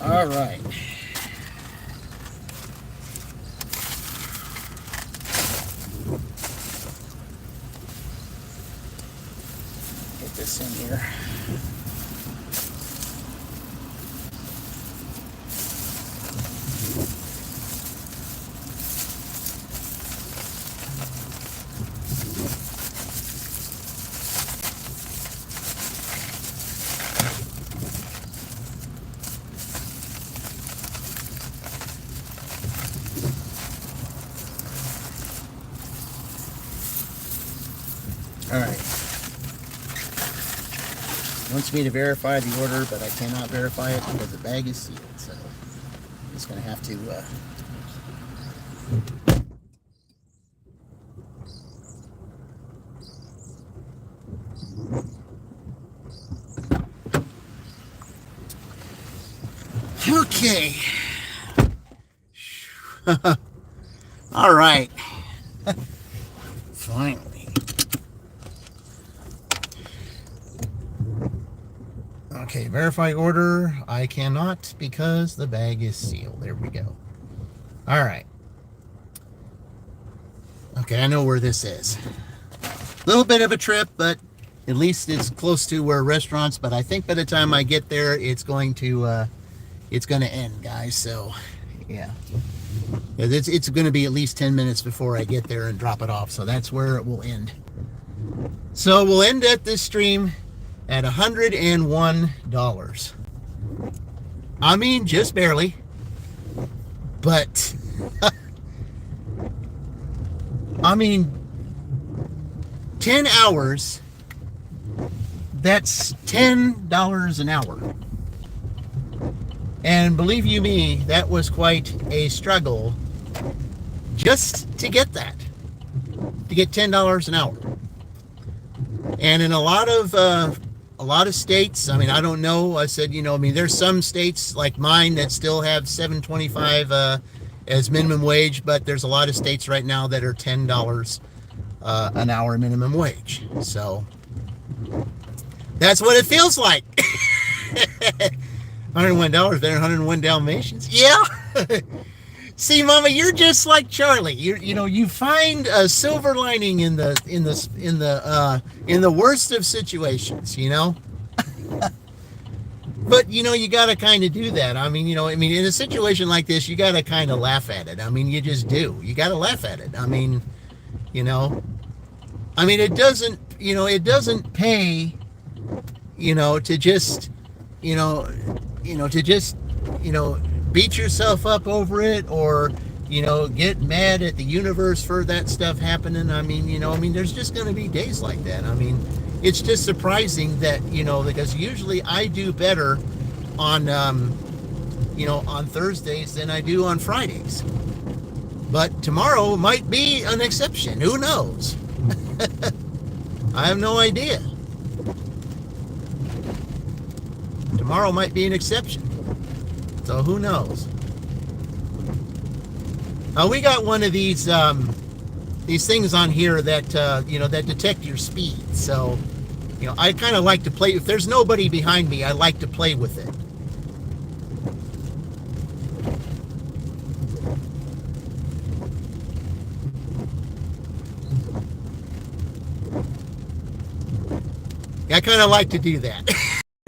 All right. Get this in here. All right. Wants me to verify the order, but I cannot verify it because the bag is sealed. So I'm just going to have to. Okay. All right. Finally. Okay, verify order. I cannot because the bag is sealed. There we go. All right. Okay, I know where this is. A little bit of a trip, but at least it's close to where restaurants. But I think by the time I get there, it's going to end, guys. So, yeah. It's going to be at least 10 minutes before I get there and drop it off. So that's where it will end. So we'll end at this stream at $101. I mean, just barely. But, I mean, 10 hours, that's $10 an hour. And believe you me, that was quite a struggle just to get that. To get $10 an hour. And in a lot of states, I mean, I don't know. I said, I mean, there's some states like mine that still have $7.25 as minimum wage, but there's a lot of states right now that are $10 an hour minimum wage. So that's what it feels like. $101 better than 101 Dalmatians. Yeah. See, Mama, you're just like Charlie. You find a silver lining in the worst of situations, But you got to kind of do that. I mean, in a situation like this, you got to kind of laugh at it. I mean, you just do. You got to laugh at it. I mean, it doesn't pay, to just, beat yourself up over it or, get mad at the universe for that stuff happening. I mean, there's just going to be days like that. I mean, it's just surprising that, because usually I do better on, on Thursdays than I do on Fridays. But tomorrow might be an exception. Who knows? I have no idea. Tomorrow might be an exception. So who knows? We got one of these things on here that that detect your speed. So, I kind of like to play. If there's nobody behind me, I like to play with it. I kind of like to do that.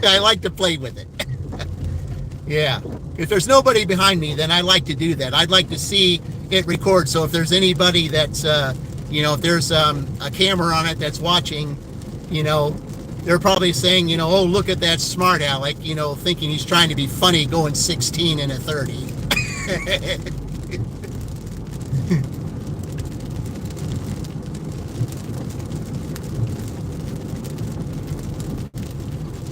I like to play with it. Yeah. If there's nobody behind me, then I like to do that. I'd like to see it record. So if there's anybody that's, if there's a camera on it that's watching, they're probably saying, oh, look at that smart aleck, thinking he's trying to be funny going 16 and a 30.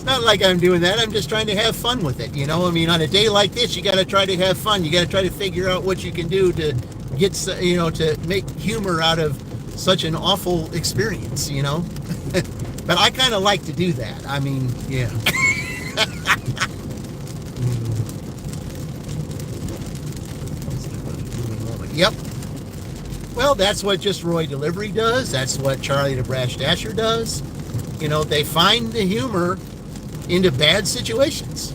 Not like I'm doing that. I'm just trying to have fun with it. I mean, on a day like this, you got to try to have fun. You got to try to figure out what you can do to get, to make humor out of such an awful experience, But I kind of like to do that. I mean, yeah. Yep. Well, that's what Just Roy Delivery does. That's what Charlie the Brash Dasher does. They find the humor into bad situations,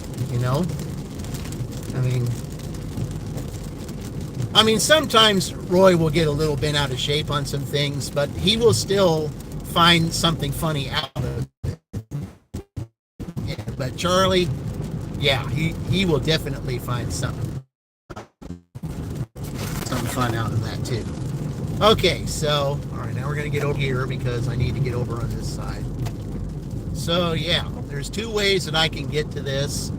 I mean, sometimes Roy will get a little bent out of shape on some things, but he will still find something funny out of it. Yeah, but Charlie, yeah, he will definitely find some fun out of that too. Okay, so all right, now we're gonna get over here because I need to get over on this side. So yeah, there's two ways that I can get to this.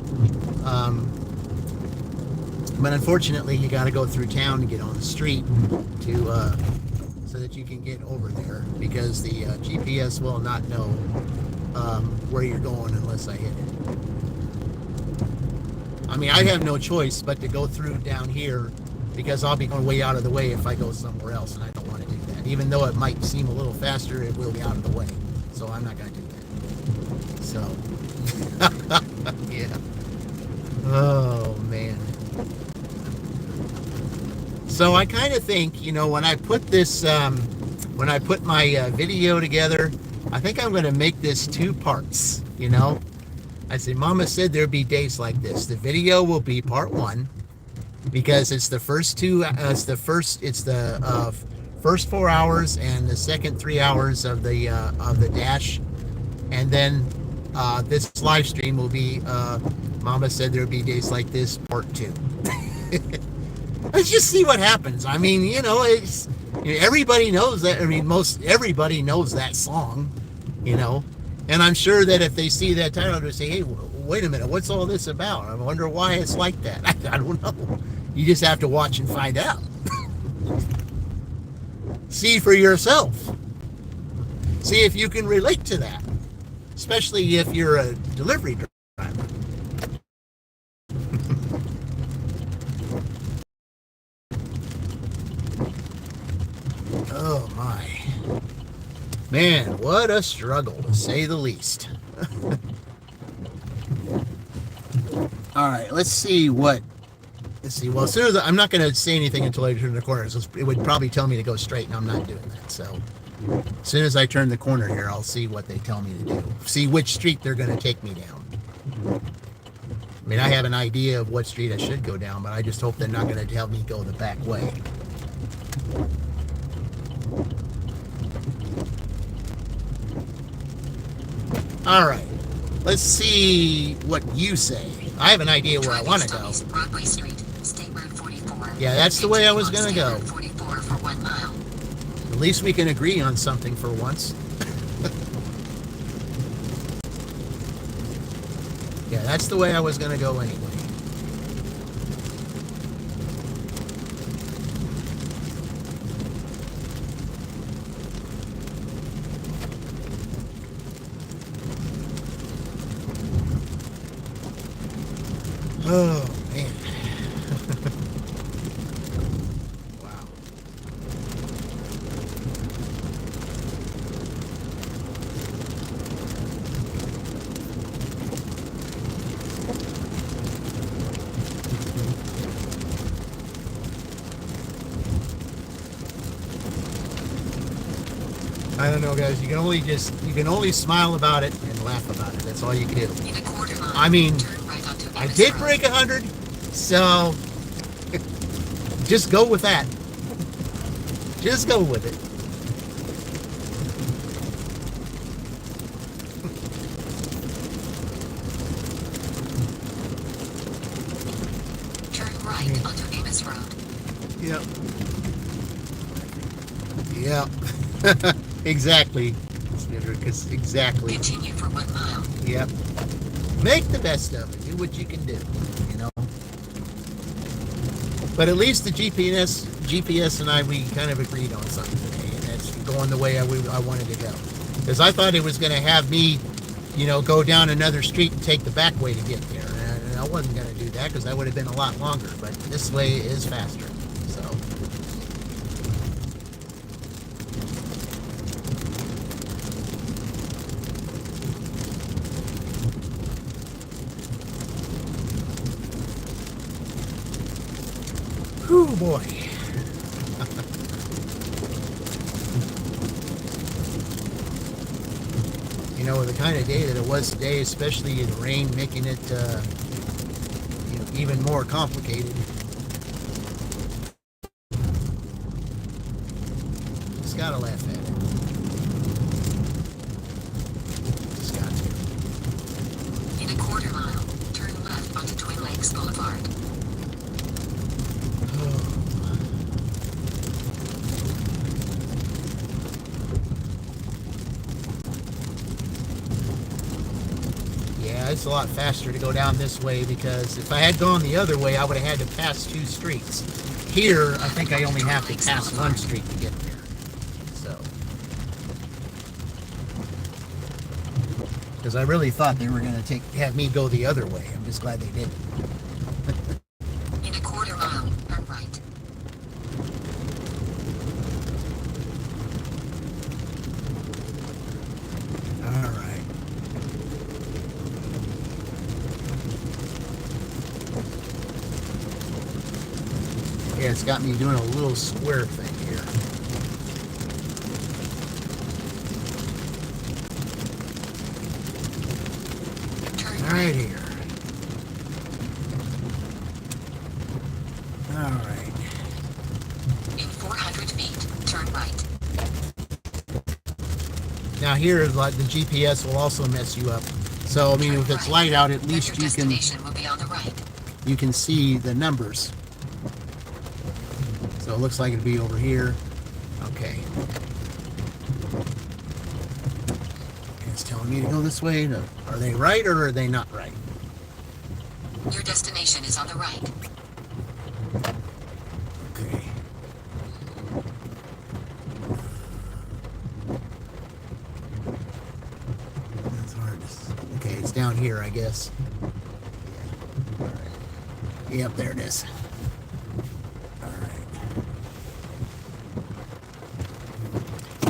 But unfortunately, you got to go through town to get on the street to so that you can get over there, because the GPS will not know where you're going unless I hit it. I mean, I have no choice but to go through down here, because I'll be going way out of the way if I go somewhere else, and I don't want to do that. Even though it might seem a little faster, it will be out of the way. So I'm not going to do that. So, yeah. Oh, man. So I kind of think, when I put this, when I put my video together, I think I'm going to make this 2 parts, I said, Mama said there'd be days like this. The video will be part 1, because it's the first 2, it's the first 4 hours and the second 3 hours of the dash. And then this live stream will be, Mama said there'd be days like this, part 2. Let's just see what happens. I mean, it's everybody knows that. I mean, most everybody knows that song, and I'm sure that if they see that title, they'll say, "Hey, wait a minute, what's all this about? I wonder why it's like that." I don't know. You just have to watch and find out. See for yourself. See if you can relate to that, especially if you're a delivery driver. Oh my. Man, what a struggle, to say the least. All right, let's see. Well, as soon as I'm not going to say anything until I turn the corner. So it would probably tell me to go straight, and I'm not doing that. So as soon as I turn the corner here, I'll see what they tell me to do. See which street they're going to take me down. I mean, I have an idea of what street I should go down, but I just hope they're not going to tell me to go the back way. All right, let's see what you say. I have an idea where I want to go. Broadway Street, State Road 44. Yeah, that's the way I was going to go. 44 for 1 mile. At least we can agree on something for once. Yeah, that's the way I was going to go anyway. Oh, man. Wow. I don't know, guys. You can only smile about it and laugh about it. That's all you can do. In a quarter mile, I mean, turn right onto I Davis did Road. break 100, so just go with that. Just go with it. Turn right onto Davis Road. Yep. Exactly. Exactly. Continue for 1 mile. Yep. Make the best of it. Do what you can do, But at least the GPS and I, we kind of agreed on something today, and that's going the way I wanted to go. Because I thought it was going to have me, go down another street and take the back way to get there. And I wasn't going to do that because that would have been a lot longer. But this way is faster. So. Whew, boy. The kind of day that it was today, especially in the rain, making it, even more complicated. Just gotta laugh at it. Just got to. In a quarter mile, turn left onto Twin Lakes Boulevard. Yeah, it's a lot faster to go down this way because if I had gone the other way, I would have had to pass 2 streets. Here, I think I only have to pass 1 street to get there. So, because I really thought they were going to have me go the other way. I'm just glad they didn't. In a quarter mile, turn right. All right. Yeah, it's got me doing a little square thing here. Turn Right here. All right. In 400 feet, turn right. Now here, like the GPS will also mess you up. So I mean, if it's light out, at Then least your you can destination will be on the right. see the numbers. So it looks like it'd be over here. Okay. It's telling me to go this way. Are they right or are they not right? Your destination is on the right. Okay. That's hard to see. Okay, it's down here, I guess. Yeah. All right. Yep, there it is.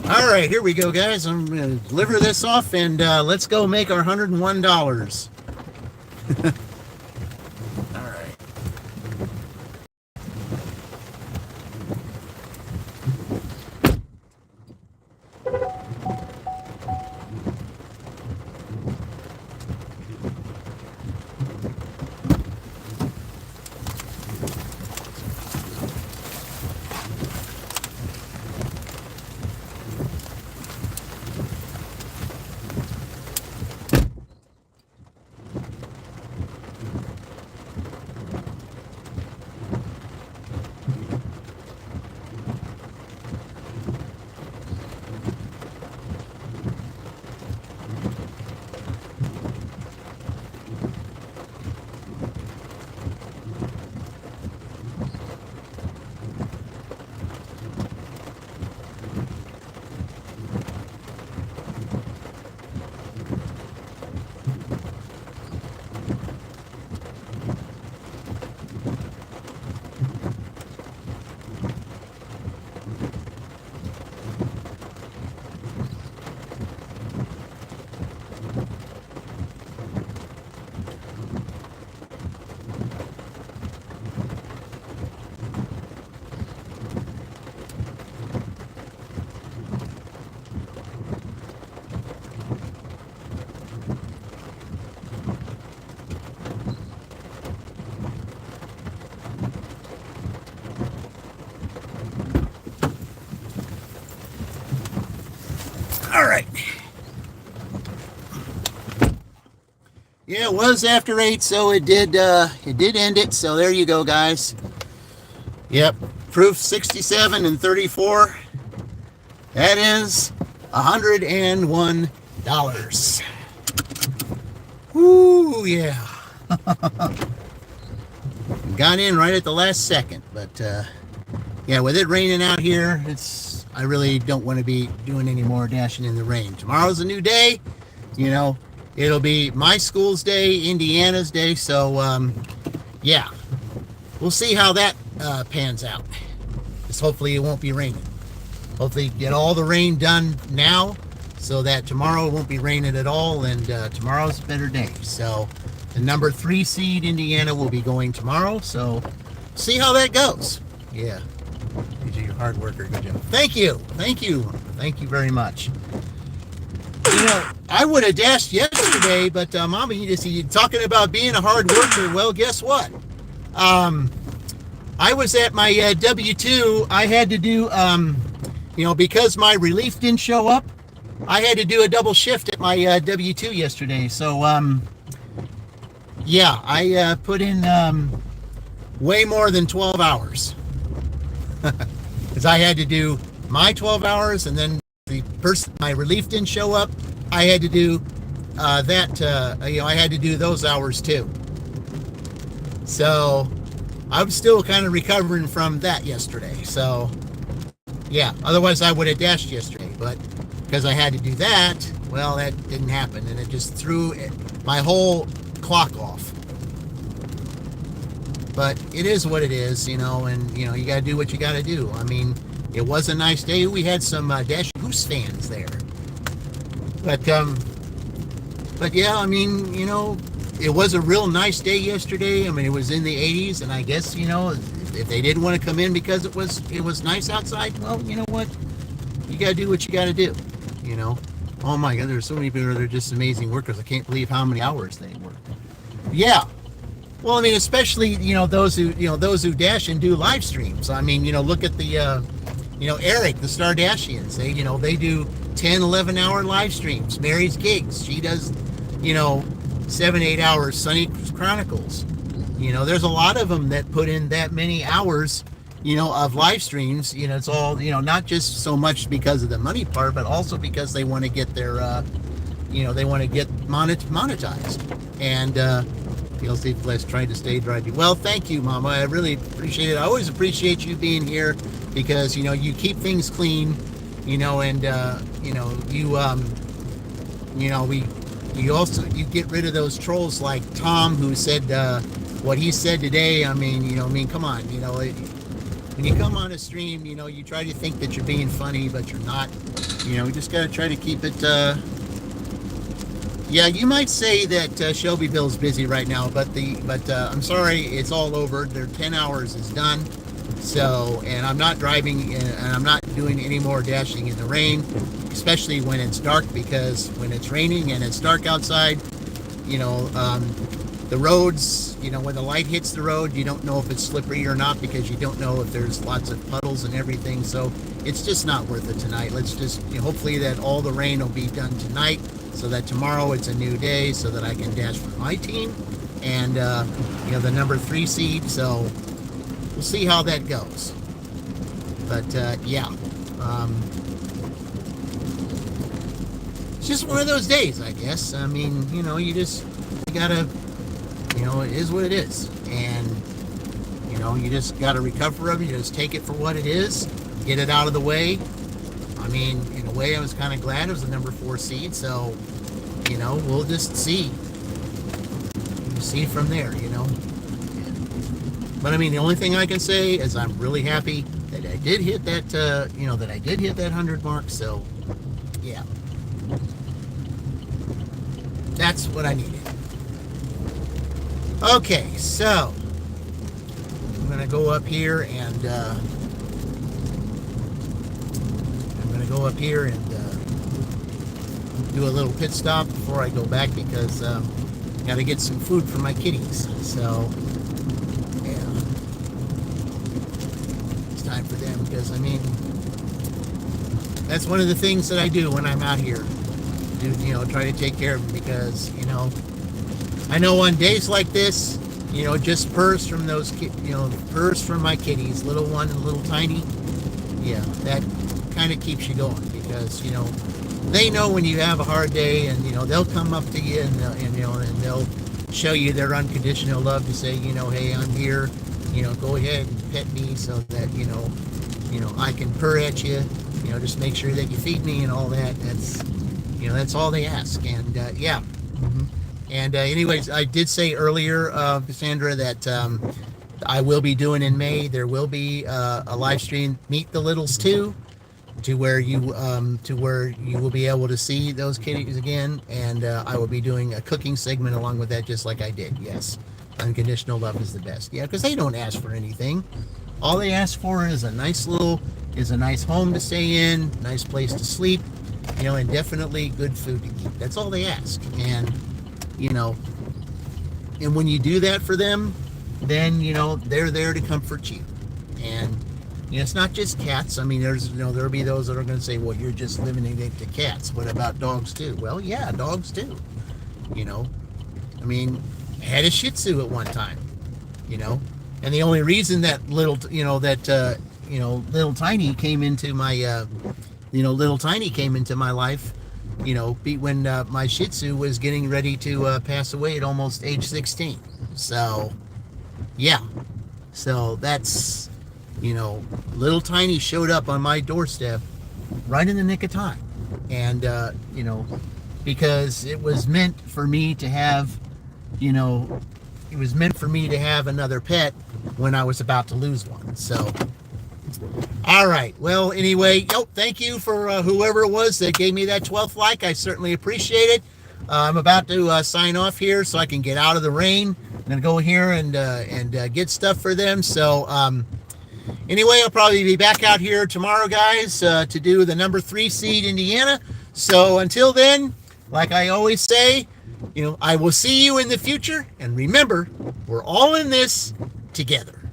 All right, here we go, guys. I'm going to deliver this off, and let's go make our $101. All right. All right. Yeah, it was after 8, so it did end it. So there you go, guys. Yep, proof 67 and 34. That is $101. Woo, yeah. Got in right at the last second, but yeah, with it raining out here, I really don't want to be doing any more dashing in the rain. Tomorrow's a new day. You know, it'll be my school's day, Indiana's day. So, yeah, we'll see how that pans out. Just hopefully it won't be raining. Hopefully get all the rain done now so that tomorrow it won't be raining at all, and tomorrow's a better day. So the number 3 seed Indiana will be going tomorrow. So see how that goes. Yeah. You're a hard worker. Good job. Thank you. Thank you. Thank you very much. You know, I would have dashed yesterday, but Mama, you talking about being a hard worker. Well, guess what? I was at my W-2. I had to do, because my relief didn't show up, I had to do a double shift at my W-2 yesterday. So, yeah, I put in way more than 12 hours. Because I had to do my 12 hours, and then my relief didn't show up. I had to do I had to do those hours too. So I'm still kind of recovering from that yesterday. So yeah, otherwise I would have dashed yesterday, but because I had to do that, well, that didn't happen, and it just threw my whole clock off. But it is what it is, and you got to do what you got to do. I mean, it was a nice day. We had some Dash Goose fans there, but yeah, I mean, it was a real nice day yesterday. I mean, it was in the 80s, and I guess, if they didn't want to come in because it was nice outside, well, you know what? You got to do what you got to do, Oh my God, there's so many people that are just amazing workers. I can't believe how many hours they work. Yeah. Well, I mean, especially, those who dash and do live streams. I mean, look at the, Eric, the Stardashians. They do 10, 11-hour live streams. Mary's Gigs. She does, 7-8 hours. Sunny Chronicles. There's a lot of them that put in that many hours, of live streams. It's all, not just so much because of the money part, but also because they want to get their, they want to get monetized. And, PLC Flesh trying to stay dry. Well, thank you, Mama. I really appreciate it. I always appreciate you being here because, you keep things clean, and, you get rid of those trolls like Tom, who said what he said today. I mean, come on, when you come on a stream, you try to think that you're being funny, but you're not. We just got to try to keep it. Yeah, you might say that Shelbyville's busy right now, but I'm sorry, it's all over. Their 10 hours is done. So, and I'm not driving, and I'm not doing any more dashing in the rain, especially when it's dark, because when it's raining and it's dark outside, the roads, when the light hits the road, you don't know if it's slippery or not, because you don't know if there's lots of puddles and everything. So it's just not worth it tonight. Let's just, hopefully that all the rain will be done tonight, so that tomorrow it's a new day, so that I can dash for my team and, the number 3 seed. So we'll see how that goes. But, yeah. It's just one of those days, I guess. I mean, you gotta, it is what it is. And, you just gotta recover from it. You just take it for what it is, get it out of the way. I mean, in a way, I was kind of glad it was the number 4 seed. So, we'll just see. We'll see from there, But I mean, the only thing I can say is I'm really happy that I did hit that, that I did hit that 100 mark. So, yeah. That's what I needed. Okay, so I'm going to go up here and do a little pit stop before I go back, because I got to get some food for my kitties. So, yeah, it's time for them, because I mean, that's one of the things that I do when I'm out here. Try to take care of them, because I know on days like this, just purrs from those purrs from my kitties, little one and little tiny. Yeah, that kind of keeps you going, because they know when you have a hard day, and they'll come up to you, and they'll show you their unconditional love, to say, hey, I'm here, go ahead and pet me, so that I can purr at you, just make sure that you feed me and all that. That's all they ask. And yeah. Mm-hmm. And anyways, I did say earlier, Cassandra, that I will be doing in May. There will be a live stream, Meet the Littles 2, to where you will be able to see those kitties again. And I will be doing a cooking segment along with that, just like I did. Yes, unconditional love is the best. Yeah, because they don't ask for anything. All they ask for is a nice home to stay in, nice place to sleep, and definitely good food to eat. That's all they ask. And and when you do that for them, then they're there to comfort you. And it's not just cats. I mean, there'll be those that are going to say, well, you're just limiting it to cats. What about dogs too? Well, yeah, dogs too. I mean, I had a Shih Tzu at one time. And the only reason that little Tiny came into my little Tiny came into my life, when my Shih Tzu was getting ready to pass away at almost age 16. So, yeah. So that's, little Tiny showed up on my doorstep right in the nick of time. And, because it was meant for me to have, another pet when I was about to lose one. So, all right. Well, anyway, thank you for whoever it was that gave me that 12th like. I certainly appreciate it. I'm about to sign off here so I can get out of the rain. I'm going to go here and get stuff for them. So, anyway, I'll probably be back out here tomorrow, guys, to do the number 3 seed Indiana. So until then, like I always say, I will see you in the future. And remember, we're all in this together.